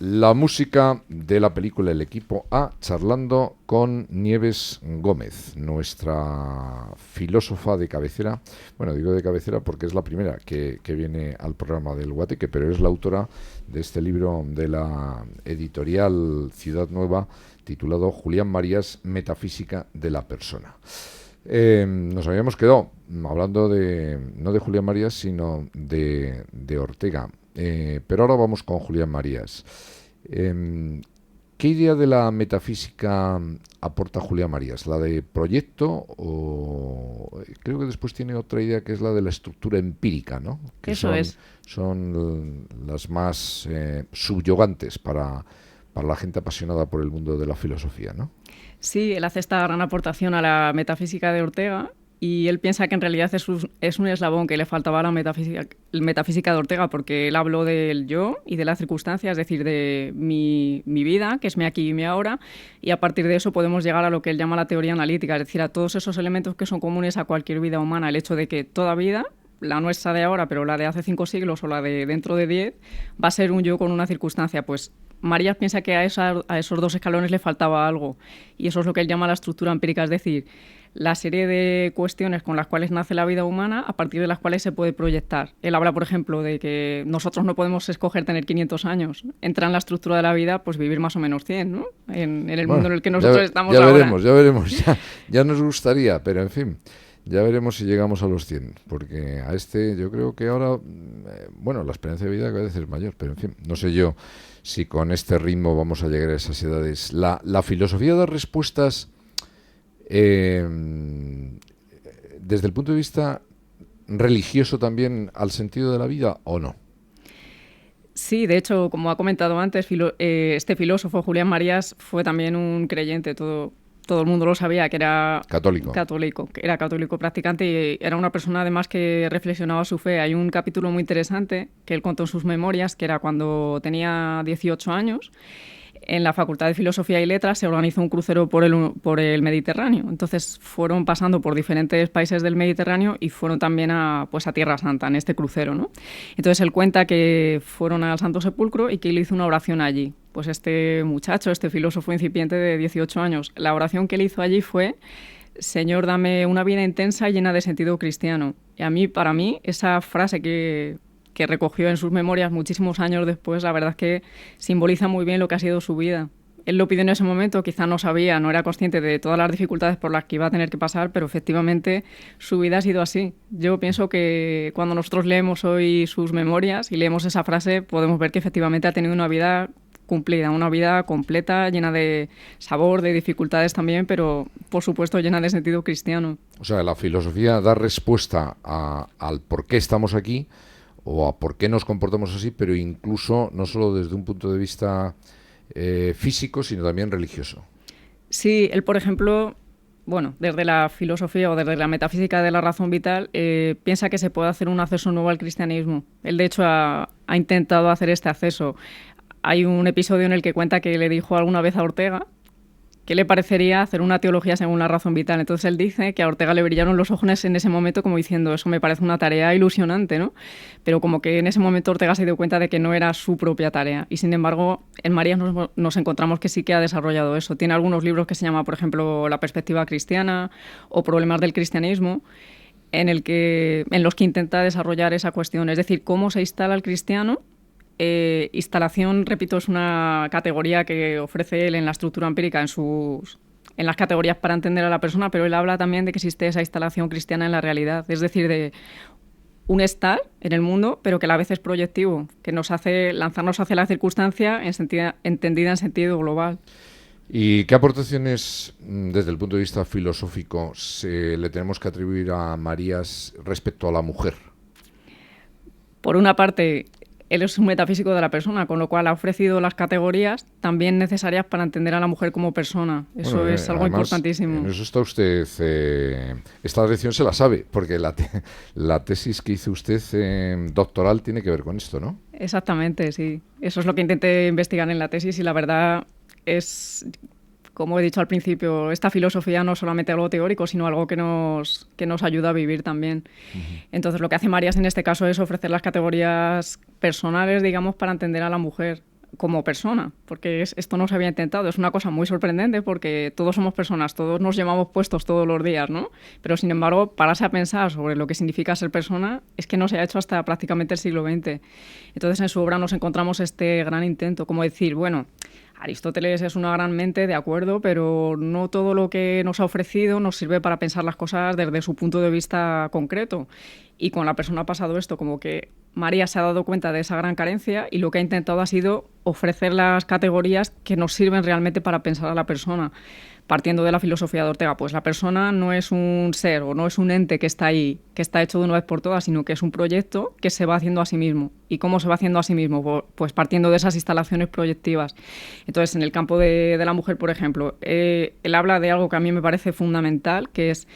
la música de la película El Equipo A, charlando con Nieves Gómez, nuestra filósofa de cabecera. Bueno, digo de cabecera porque es la primera que viene al programa del Guateque, pero es la autora de este libro de la editorial Ciudad Nueva, titulado Julián Marías, Metafísica de la Persona. Nos habíamos quedado hablando no de Julián Marías, sino de Ortega. Pero ahora vamos con Julián Marías. ¿Qué idea de la metafísica aporta Julián Marías? ¿La de proyecto o creo que después tiene otra idea que es la de la estructura empírica, ¿no? Que Eso es. Son las más subyugantes para la gente apasionada por el mundo de la filosofía, ¿no? Sí, él hace esta gran aportación a la metafísica de Ortega y él piensa que en realidad es un eslabón que le faltaba a la metafísica de Ortega, porque él habló del yo y de la circunstancia, es decir, de mi vida, que es mi aquí y mi ahora, y a partir de eso podemos llegar a lo que él llama la teoría analítica, es decir, a todos esos elementos que son comunes a cualquier vida humana, el hecho de que toda vida, la nuestra de ahora, pero la de hace 5 siglos o la de dentro de 10, va a ser un yo con una circunstancia. Pues Marías piensa que a esos 2 escalones le faltaba algo, y eso es lo que él llama la estructura empírica, es decir, la serie de cuestiones con las cuales nace la vida humana, a partir de las cuales se puede proyectar. Él habla, por ejemplo, de que nosotros no podemos escoger tener 500 años. Entra en la estructura de la vida, pues vivir más o menos 100, ¿no? En el mundo en el que nosotros estamos ahora. Ya veremos. Ya nos gustaría, pero en fin, ya veremos si llegamos a los 100. Porque a yo creo que ahora, la esperanza de vida cada vez es mayor, pero en fin, no sé yo si con este ritmo vamos a llegar a esas edades. La filosofía da respuestas desde el punto de vista religioso también al sentido de la vida, ¿o no? Sí, de hecho, como ha comentado antes, este filósofo Julián Marías fue también un creyente, todo el mundo lo sabía, que era católico, que era católico practicante y era una persona además que reflexionaba su fe. Hay un capítulo muy interesante que él contó en sus memorias, que era cuando tenía 18 años. En la Facultad de Filosofía y Letras se organizó un crucero por el Mediterráneo. Entonces fueron pasando por diferentes países del Mediterráneo y fueron también a Tierra Santa en este crucero, ¿no? Entonces él cuenta que fueron al Santo Sepulcro y que él hizo una oración allí. Pues este muchacho, este filósofo incipiente de 18 años, la oración que él hizo allí fue: Señor, dame una vida intensa y llena de sentido cristiano. Y para mí, esa frase que recogió en sus memorias muchísimos años después, la verdad es que simboliza muy bien lo que ha sido su vida. Él lo pidió en ese momento, quizá no sabía, no era consciente de todas las dificultades por las que iba a tener que pasar, pero efectivamente su vida ha sido así. Yo pienso que cuando nosotros leemos hoy sus memorias y leemos esa frase, podemos ver que efectivamente ha tenido una vida cumplida, una vida completa, llena de sabor, de dificultades también, pero por supuesto llena de sentido cristiano. O sea, la filosofía da respuesta al por qué estamos aquí, o a por qué nos comportamos así, pero incluso no solo desde un punto de vista físico, sino también religioso. Sí, él, por ejemplo, desde la filosofía o desde la metafísica de la razón vital, piensa que se puede hacer un acceso nuevo al cristianismo. Él, de hecho, ha intentado hacer este acceso. Hay un episodio en el que cuenta que le dijo alguna vez a Ortega ¿qué le parecería hacer una teología según la razón vital? Entonces él dice que a Ortega le brillaron los ojos en ese momento como diciendo, eso me parece una tarea ilusionante, ¿no? Pero como que en ese momento Ortega se dio cuenta de que no era su propia tarea. Y sin embargo, en Marías nos encontramos que sí que ha desarrollado eso. Tiene algunos libros que se llama, por ejemplo, La perspectiva cristiana o Problemas del cristianismo, en los que intenta desarrollar esa cuestión. Es decir, cómo se instala el cristiano. Instalación, repito, es una categoría que ofrece él en la estructura empírica, en las categorías para entender a la persona, pero él habla también de que existe esa instalación cristiana en la realidad, es decir, de un estar en el mundo, pero que a la vez es proyectivo, que nos hace lanzarnos hacia la circunstancia entendida en sentido global. ¿Y qué aportaciones, desde el punto de vista filosófico, le tenemos que atribuir a Marías respecto a la mujer? Por una parte, él es un metafísico de la persona, con lo cual ha ofrecido las categorías también necesarias para entender a la mujer como persona. Eso es algo importantísimo. En eso está usted... esta lección se la sabe, porque la tesis que hizo usted doctoral tiene que ver con esto, ¿no? Exactamente, sí. Eso es lo que intenté investigar en la tesis y la verdad es... Como he dicho al principio, esta filosofía no es solamente algo teórico, sino algo que nos ayuda a vivir también. Uh-huh. Entonces, lo que hace Marías en este caso es ofrecer las categorías personales, digamos, para entender a la mujer. como persona, porque esto no se había intentado. Es una cosa muy sorprendente porque todos somos personas, todos nos llevamos puestos todos los días, ¿no? Pero sin embargo, pararse a pensar sobre lo que significa ser persona es que no se ha hecho hasta prácticamente el siglo XX. Entonces en su obra nos encontramos este gran intento, como decir, bueno, Aristóteles es una gran mente, de acuerdo, pero no todo lo que nos ha ofrecido nos sirve para pensar las cosas desde su punto de vista concreto. Y con la persona ha pasado esto, como que María se ha dado cuenta de esa gran carencia y lo que ha intentado ha sido ofrecer las categorías que nos sirven realmente para pensar a la persona. Partiendo de la filosofía de Ortega, pues la persona no es un ser o no es un ente que está ahí, que está hecho de una vez por todas, sino que es un proyecto que se va haciendo a sí mismo. ¿Y cómo se va haciendo a sí mismo? Pues partiendo de esas instalaciones proyectivas. Entonces, en el campo de la mujer, por ejemplo, él habla de algo que a mí me parece fundamental, que es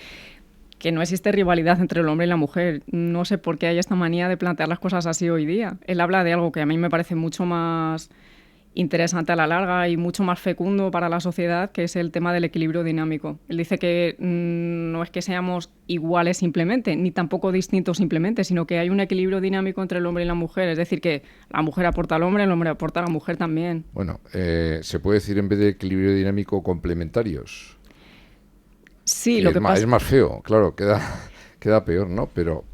que no existe rivalidad entre el hombre y la mujer. No sé por qué hay esta manía de plantear las cosas así hoy día. Él habla de algo que a mí me parece mucho más interesante a la larga y mucho más fecundo para la sociedad, que es el tema del equilibrio dinámico. Él dice que no es que seamos iguales simplemente, ni tampoco distintos simplemente, sino que hay un equilibrio dinámico entre el hombre y la mujer. Es decir, que la mujer aporta al hombre, el hombre aporta a la mujer también. Bueno, se puede decir en vez de equilibrio dinámico complementarios. Sí, lo que pasa es más feo, claro, queda peor, ¿no? Pero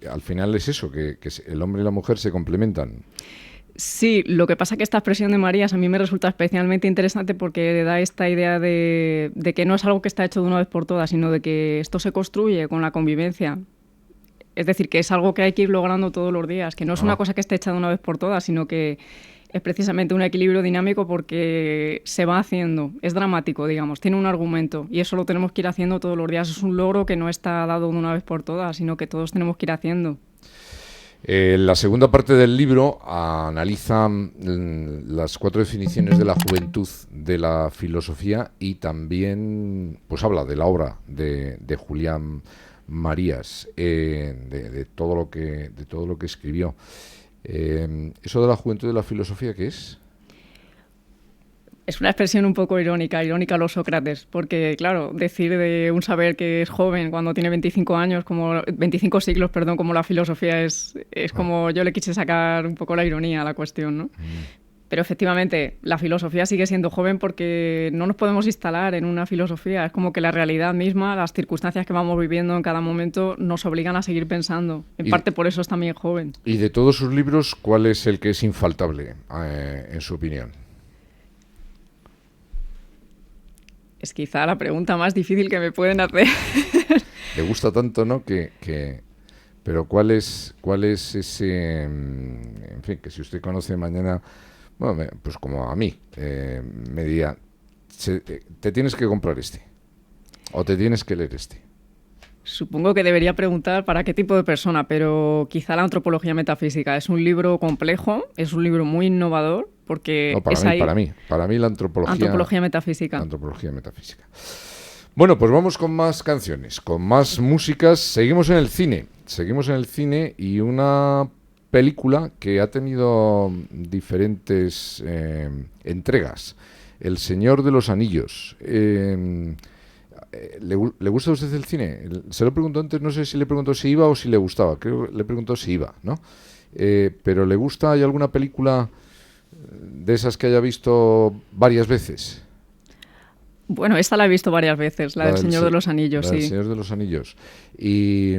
al final es eso, que el hombre y la mujer se complementan. Sí, lo que pasa es que esta expresión de Marías a mí me resulta especialmente interesante porque da esta idea de que no es algo que está hecho de una vez por todas, sino de que esto se construye con la convivencia. Es decir, que es algo que hay que ir logrando todos los días, que no es una cosa que esté hecha de una vez por todas, sino que es precisamente un equilibrio dinámico porque se va haciendo, es dramático, digamos, tiene un argumento y eso lo tenemos que ir haciendo todos los días. Es un logro que no está dado de una vez por todas, sino que todos tenemos que ir haciendo. La segunda parte del libro analiza las 4 definiciones de la juventud de la filosofía y también pues habla de la obra de Julián Marías, de todo lo que escribió. ¿Eso de la juventud de la filosofía qué es? Es una expresión un poco irónica a los Sócrates, porque, claro, decir de un saber que es joven cuando tiene 25 años, como 25 siglos, perdón, como la filosofía es como yo le quise sacar un poco la ironía a la cuestión, ¿no? Pero efectivamente, la filosofía sigue siendo joven porque no nos podemos instalar en una filosofía. Es como que la realidad misma, las circunstancias que vamos viviendo en cada momento nos obligan a seguir pensando. En parte por eso es también joven. Y de todos sus libros, ¿cuál es el que es infaltable, en su opinión? Es quizá la pregunta más difícil que me pueden hacer. Le gusta tanto, ¿no? Pero ¿cuál es ese... En fin, que si usted conoce mañana... Bueno, pues como a mí, me diría, te tienes que comprar este, o te tienes que leer este. Supongo que debería preguntar para qué tipo de persona, pero quizá la antropología metafísica. Es un libro complejo, es un libro muy innovador, porque no, para mí la antropología metafísica. La antropología metafísica. Bueno, pues vamos con más canciones, con más músicas. Seguimos en el cine y una película que ha tenido diferentes entregas. El Señor de los Anillos. ¿Le gusta a usted el cine? Se lo preguntó antes, no sé si le preguntó si iba o si le gustaba. Creo que le preguntó si iba, ¿no? Pero ¿le gusta? ¿Hay alguna película de esas que haya visto varias veces? Bueno, esta la he visto varias veces, la del Señor de los Anillos, sí. El Señor de los Anillos. Y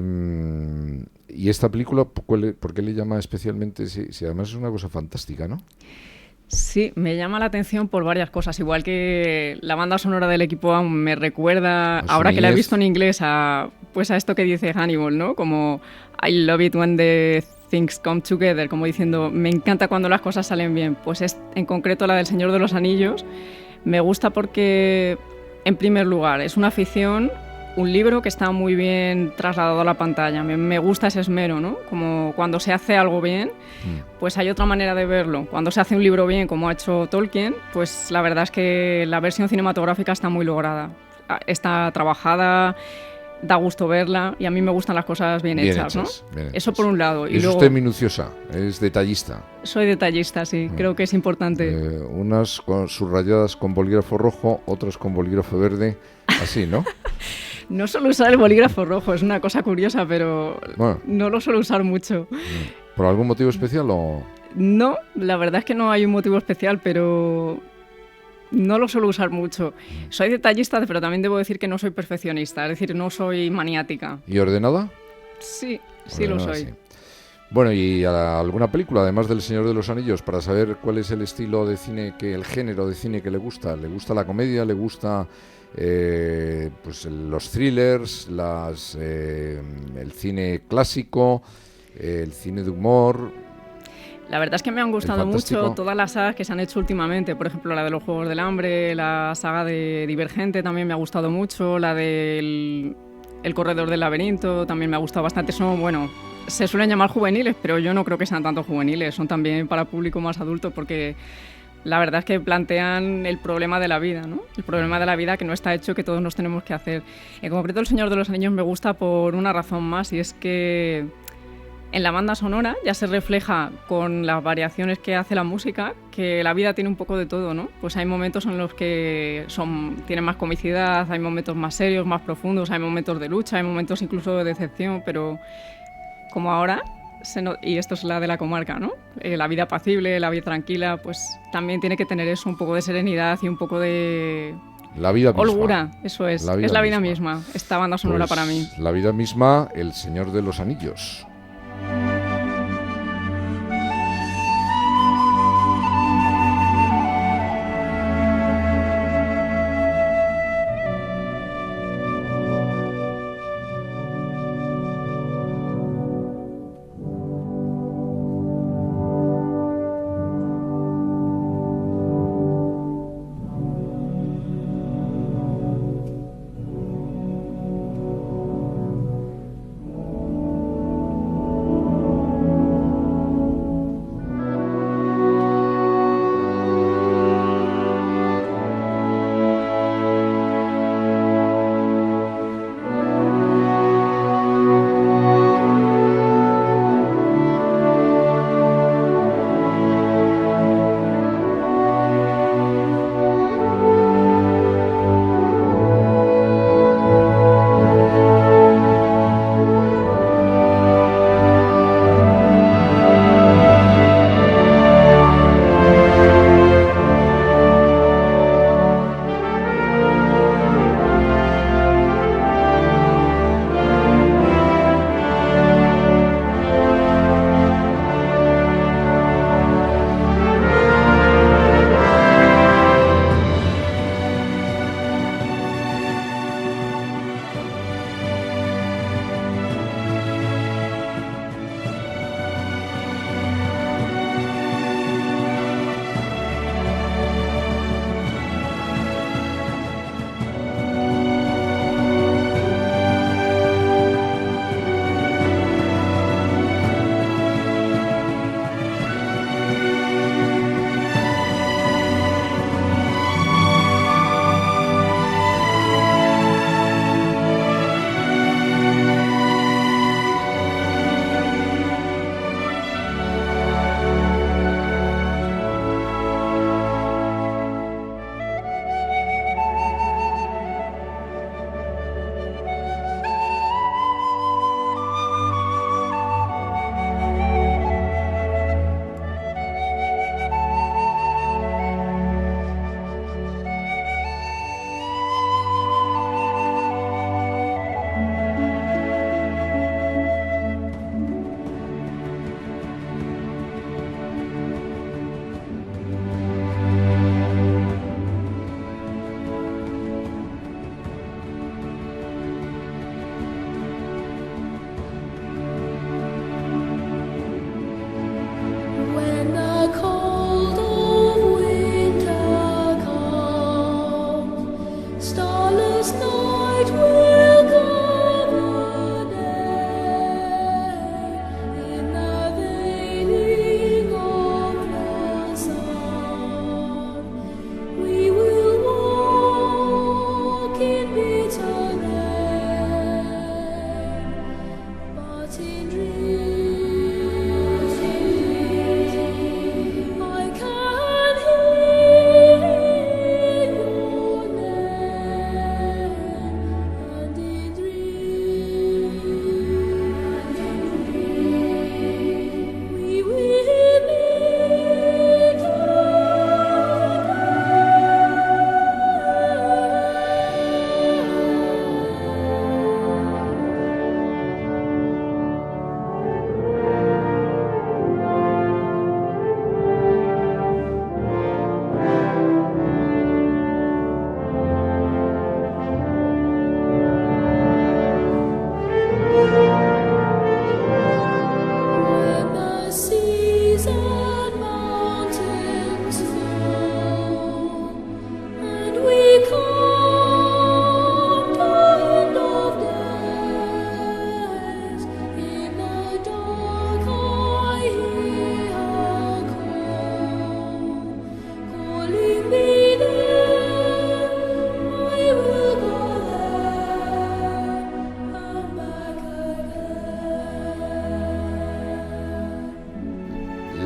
esta película, ¿por qué le llama especialmente? Si además es una cosa fantástica, ¿no? Sí, me llama la atención por varias cosas. Igual que la banda sonora del equipo me recuerda, ahora que la he visto en inglés, a esto que dice Hannibal, ¿no? Como I love it when the things come together, como diciendo, me encanta cuando las cosas salen bien. Pues en concreto la del Señor de los Anillos me gusta porque, en primer lugar, es una ficción, un libro que está muy bien trasladado a la pantalla. Me gusta ese esmero, ¿no? Como cuando se hace algo bien, pues hay otra manera de verlo. Cuando se hace un libro bien, como ha hecho Tolkien, pues la verdad es que la versión cinematográfica está muy lograda. Está trabajada, da gusto verla y a mí me gustan las cosas bien hechas, ¿no? Eso por un lado. Y luego, usted es minuciosa, es detallista. Soy detallista, sí, creo que es importante. Unas subrayadas con bolígrafo rojo, otras con bolígrafo verde, así, ¿no? No suelo usar el bolígrafo rojo, es una cosa curiosa, pero no lo suelo usar mucho. ¿Por algún motivo especial o...? No, la verdad es que no hay un motivo especial, pero no lo suelo usar mucho. Soy detallista, pero también debo decir que no soy perfeccionista, es decir, no soy maniática. ¿Y ordenada? Sí, sí lo Ordenada, soy. sí. Bueno, ¿y alguna película, además del Señor de los Anillos, para saber cuál es el estilo de cine, el género de cine que le gusta? ¿Le gusta la comedia? ¿Le gusta pues los thrillers, el cine clásico, el cine de humor? La verdad es que me han gustado mucho todas las sagas que se han hecho últimamente. Por ejemplo, la de los Juegos del Hambre, la saga de Divergente también me ha gustado mucho, la del El Corredor del Laberinto también me ha gustado bastante. Son, bueno, se suelen llamar juveniles, pero yo no creo que sean tanto juveniles, son también para público más adulto porque la verdad es que plantean el problema de la vida, ¿no? El problema de la vida que no está hecho, que todos nos tenemos que hacer. En concreto, El Señor de los Anillos me gusta por una razón más, y es que en la banda sonora ya se refleja con las variaciones que hace la música que la vida tiene un poco de todo, ¿no? Pues hay momentos en los que tienen más comicidad, hay momentos más serios, más profundos, hay momentos de lucha, hay momentos incluso de decepción, pero como ahora, y esto es la de la comarca, ¿no? La vida apacible, la vida tranquila, pues también tiene que tener eso, un poco de serenidad y un poco de la vida misma. Holgura, eso es la vida misma, esta banda sonora pues para mí. La vida misma, El Señor de los Anillos.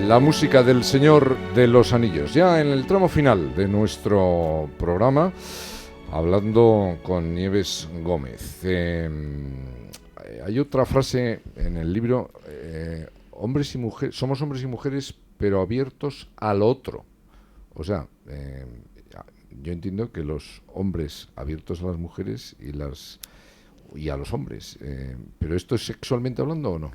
la música del Señor de los Anillos. Ya en el tramo final de nuestro programa, hablando con Nieves Gómez. Hay otra frase en el libro, hombres y mujeres, somos hombres y mujeres, pero abiertos al otro. O sea, yo entiendo que los hombres abiertos a las mujeres y a los hombres. ¿Pero esto es sexualmente hablando o no?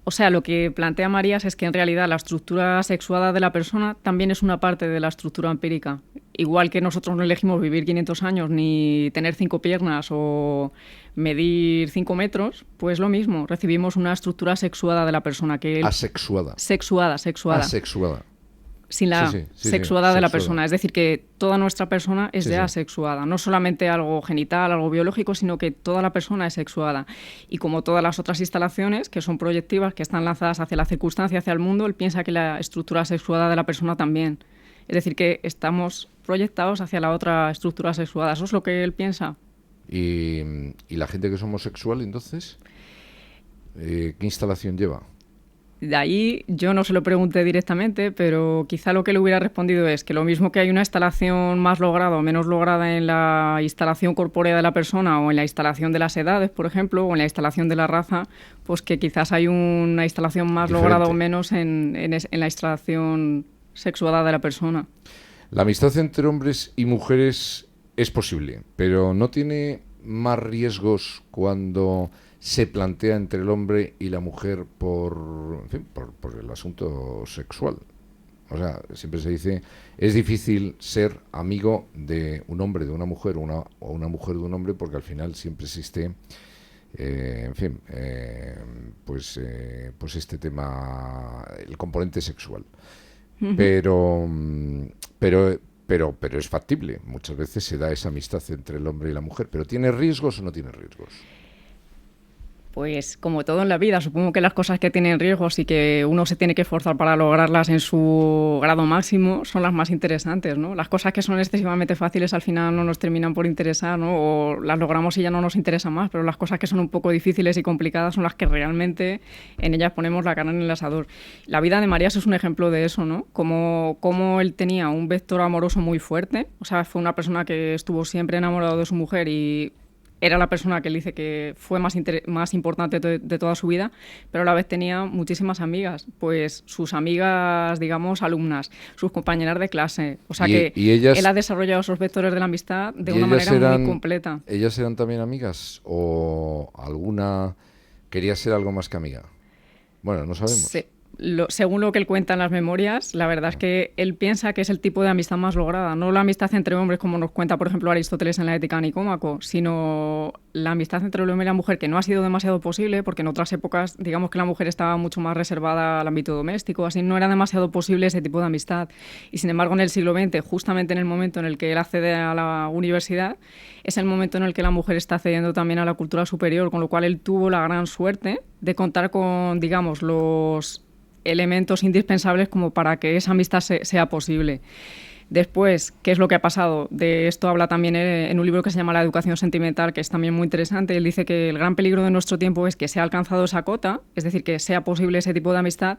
O sea, lo que plantea Marías es que en realidad la estructura sexuada de la persona también es una parte de la estructura empírica. Igual que nosotros no elegimos vivir 500 años ni tener 5 piernas o medir 5 metros, pues lo mismo, recibimos una estructura sexuada de la persona. Asexuada. Sexuada. Asexuada. Sin la sexuada de la persona. Es decir, que toda nuestra persona es ya asexuada. No solamente algo genital, algo biológico, sino que toda la persona es sexuada. Y como todas las otras instalaciones, que son proyectivas, que están lanzadas hacia la circunstancia, hacia el mundo, él piensa que la estructura sexuada de la persona también. Es decir, que estamos proyectados hacia la otra estructura sexuada. Eso es lo que él piensa. ¿Y la gente que es homosexual, entonces? ¿Qué instalación lleva? De ahí yo no se lo pregunté directamente, pero quizá lo que le hubiera respondido es que lo mismo que hay una instalación más lograda o menos lograda en la instalación corpórea de la persona o en la instalación de las edades, por ejemplo, o en la instalación de la raza, pues que quizás hay una instalación más lograda o menos en la instalación sexuada de la persona. La amistad entre hombres y mujeres es posible, pero no tiene más riesgos cuando se plantea entre el hombre y la mujer por el asunto sexual. O sea, siempre se dice, es difícil ser amigo de un hombre, de una mujer, o una mujer de un hombre, porque al final siempre existe, pues este tema, el componente sexual. Pero es factible. Muchas veces se da esa amistad entre el hombre y la mujer. ¿Pero tiene riesgos o no tiene riesgos? Pues como todo en la vida, supongo que las cosas que tienen riesgos y que uno se tiene que esforzar para lograrlas en su grado máximo son las más interesantes, ¿no? Las cosas que son excesivamente fáciles al final no nos terminan por interesar, ¿no? O las logramos y ya no nos interesa más, pero las cosas que son un poco difíciles y complicadas son las que realmente en ellas ponemos la carne en el asador. La vida de Marías es un ejemplo de eso, ¿no? Como él tenía un vector amoroso muy fuerte, o sea, fue una persona que estuvo siempre enamorado de su mujer y era la persona que él dice que fue más importante de toda su vida, pero a la vez tenía muchísimas amigas, pues sus amigas, digamos, alumnas, sus compañeras de clase. O sea que él ha desarrollado esos vectores de la amistad de una manera muy completa. ¿Ellas eran también amigas o alguna quería ser algo más que amiga? Bueno, no sabemos. Sí. Según lo que él cuenta en las memorias, la verdad es que él piensa que es el tipo de amistad más lograda. No la amistad entre hombres, como nos cuenta, por ejemplo, Aristóteles en la Ética Nicómaco, sino la amistad entre el hombre y la mujer, que no ha sido demasiado posible, porque en otras épocas, digamos que la mujer estaba mucho más reservada al ámbito doméstico, así no era demasiado posible ese tipo de amistad. Y sin embargo, en el siglo XX, justamente en el momento en el que él accede a la universidad, es el momento en el que la mujer está accediendo también a la cultura superior, con lo cual él tuvo la gran suerte de contar con, digamos, los elementos indispensables como para que esa amistad sea posible. Después, ¿qué es lo que ha pasado? De esto habla también en un libro que se llama La educación sentimental, que es también muy interesante. Él dice que el gran peligro de nuestro tiempo es que se ha alcanzado esa cota, es decir, que sea posible ese tipo de amistad,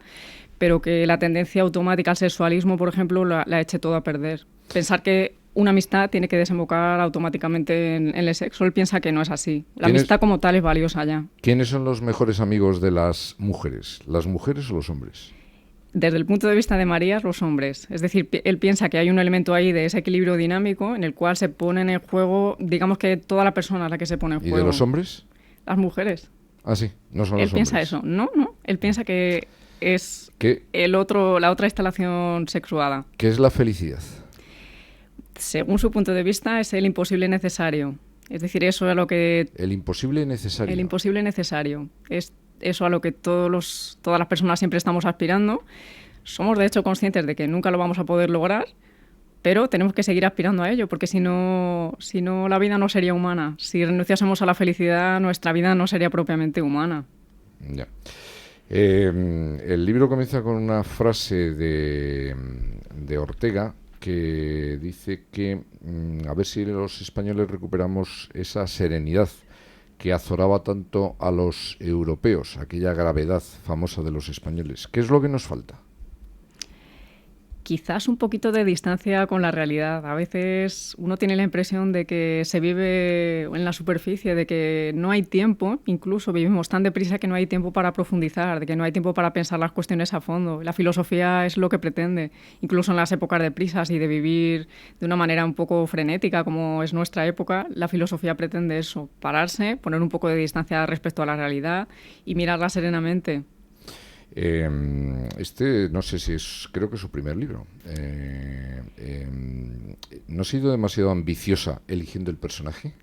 pero que la tendencia automática al sexualismo, por ejemplo, la eche todo a perder. Pensar que una amistad tiene que desembocar automáticamente en el sexo. Él piensa que no es así. La amistad como tal es valiosa ya. ¿Quiénes son los mejores amigos de las mujeres? ¿Las mujeres o los hombres? Desde el punto de vista de Marías, los hombres. Es decir, él piensa que hay un elemento ahí de ese equilibrio dinámico en el cual se pone en juego, digamos que toda la persona es la que se pone en juego. ¿Y de los hombres? Las mujeres. Ah, sí, no son los hombres. Él piensa eso. No. Él piensa que es la otra instalación sexuada. ¿Qué es la felicidad? Según su punto de vista, es el imposible necesario. Es decir, eso es lo que... El imposible necesario. El imposible necesario. Es eso a lo que todas las personas siempre estamos aspirando. Somos, de hecho, conscientes de que nunca lo vamos a poder lograr, pero tenemos que seguir aspirando a ello, porque si no la vida no sería humana. Si renunciásemos a la felicidad, nuestra vida no sería propiamente humana. Ya. El libro comienza con una frase de Ortega, que dice que a ver si los españoles recuperamos esa serenidad que azoraba tanto a los europeos, aquella gravedad famosa de los españoles. ¿Qué es lo que nos falta? Quizás un poquito de distancia con la realidad. A veces uno tiene la impresión de que se vive en la superficie, de que no hay tiempo, incluso vivimos tan deprisa que no hay tiempo para profundizar, de que no hay tiempo para pensar las cuestiones a fondo. La filosofía es lo que pretende, incluso en las épocas de prisas y de vivir de una manera un poco frenética, como es nuestra época, la filosofía pretende eso, pararse, poner un poco de distancia respecto a la realidad y mirarla serenamente. No sé si creo que es su primer libro. ¿No ha sido demasiado ambiciosa eligiendo el personaje?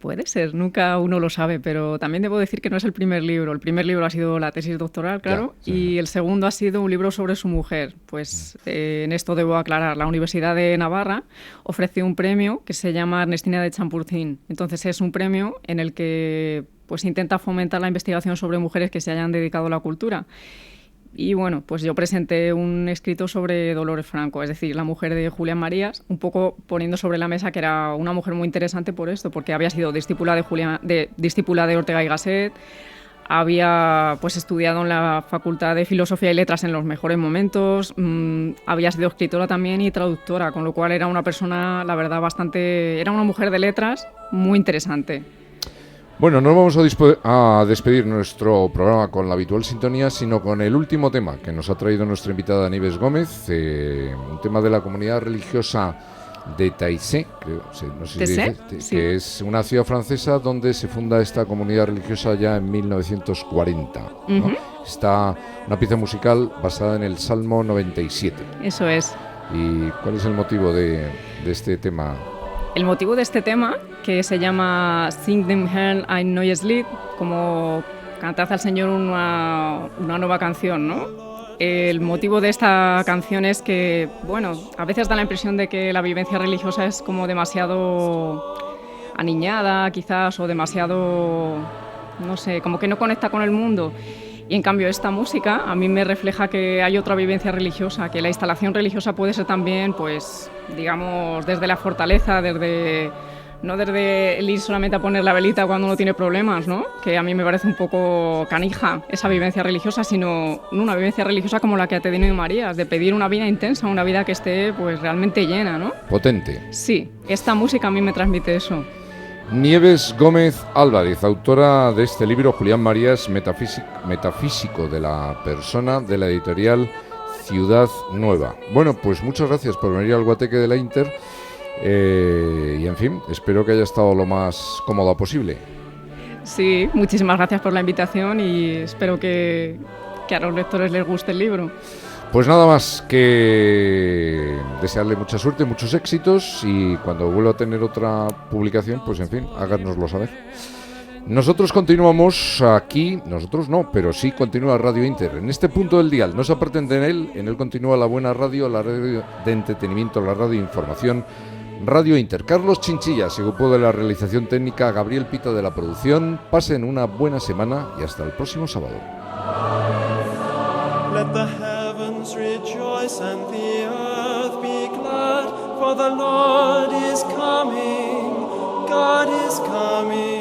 Puede ser, nunca uno lo sabe, pero también debo decir que no es el primer libro. El primer libro ha sido la tesis doctoral, claro, y el segundo ha sido un libro sobre su mujer. Pues en esto debo aclarar, la Universidad de Navarra ofreció un premio que se llama Ernestina de Champurtín. Entonces es un premio en el que pues intenta fomentar la investigación sobre mujeres que se hayan dedicado a la cultura. Y bueno, pues yo presenté un escrito sobre Dolores Franco, es decir, la mujer de Julián Marías, un poco poniendo sobre la mesa que era una mujer muy interesante por esto, porque había sido discípula de Ortega y Gasset, había pues estudiado en la Facultad de Filosofía y Letras en los mejores momentos, había sido escritora también y traductora, con lo cual era una persona, la verdad, era una mujer de letras muy interesante. Bueno, no vamos a despedir nuestro programa con la habitual sintonía, sino con el último tema que nos ha traído nuestra invitada Nieves Gómez, un tema de la comunidad religiosa de Taizé, no sé si dice, sí. Que es una ciudad francesa donde se funda esta comunidad religiosa ya en 1940. ¿no? Está una pieza musical basada en el Salmo 97. Eso es. ¿Y cuál es el motivo de este tema? El motivo de este tema, que se llama Sing dem Herrn ein neues Lied, como cantad al Señor una nueva canción, ¿no? El motivo de esta canción es que, bueno, a veces da la impresión de que la vivencia religiosa es como demasiado aniñada, quizás, o demasiado, no sé, como que no conecta con el mundo. Y en cambio esta música a mí me refleja que hay otra vivencia religiosa, que la instalación religiosa puede ser también, pues, digamos, desde la fortaleza, no desde el ir solamente a poner la velita cuando uno tiene problemas, ¿no? Que a mí me parece un poco canija esa vivencia religiosa, sino una vivencia religiosa como la que ha tenido Marías, de pedir una vida intensa, una vida que esté pues realmente llena, ¿no? Potente. Sí, esta música a mí me transmite eso. Nieves Gómez Álvarez, autora de este libro, Julián Marías, Metafísico de la Persona, de la editorial Ciudad Nueva. Bueno, pues muchas gracias por venir al Guateque de la Inter y en fin, espero que haya estado lo más cómoda posible. Sí, muchísimas gracias por la invitación y espero que a los lectores les guste el libro. Pues nada más que desearle mucha suerte, muchos éxitos y cuando vuelva a tener otra publicación, pues en fin, háganoslo saber. Nosotros continuamos aquí, nosotros no, pero sí continúa Radio Inter. En este punto del dial, no se aparten de él, en él continúa la buena radio, la radio de entretenimiento, la radio de información, Radio Inter. Carlos Chinchilla se ocupó de la realización técnica, Gabriel Pita de la producción. Pasen una buena semana y hasta el próximo sábado. Let the heavens rejoice and the earth be glad, for the Lord is coming, God is coming.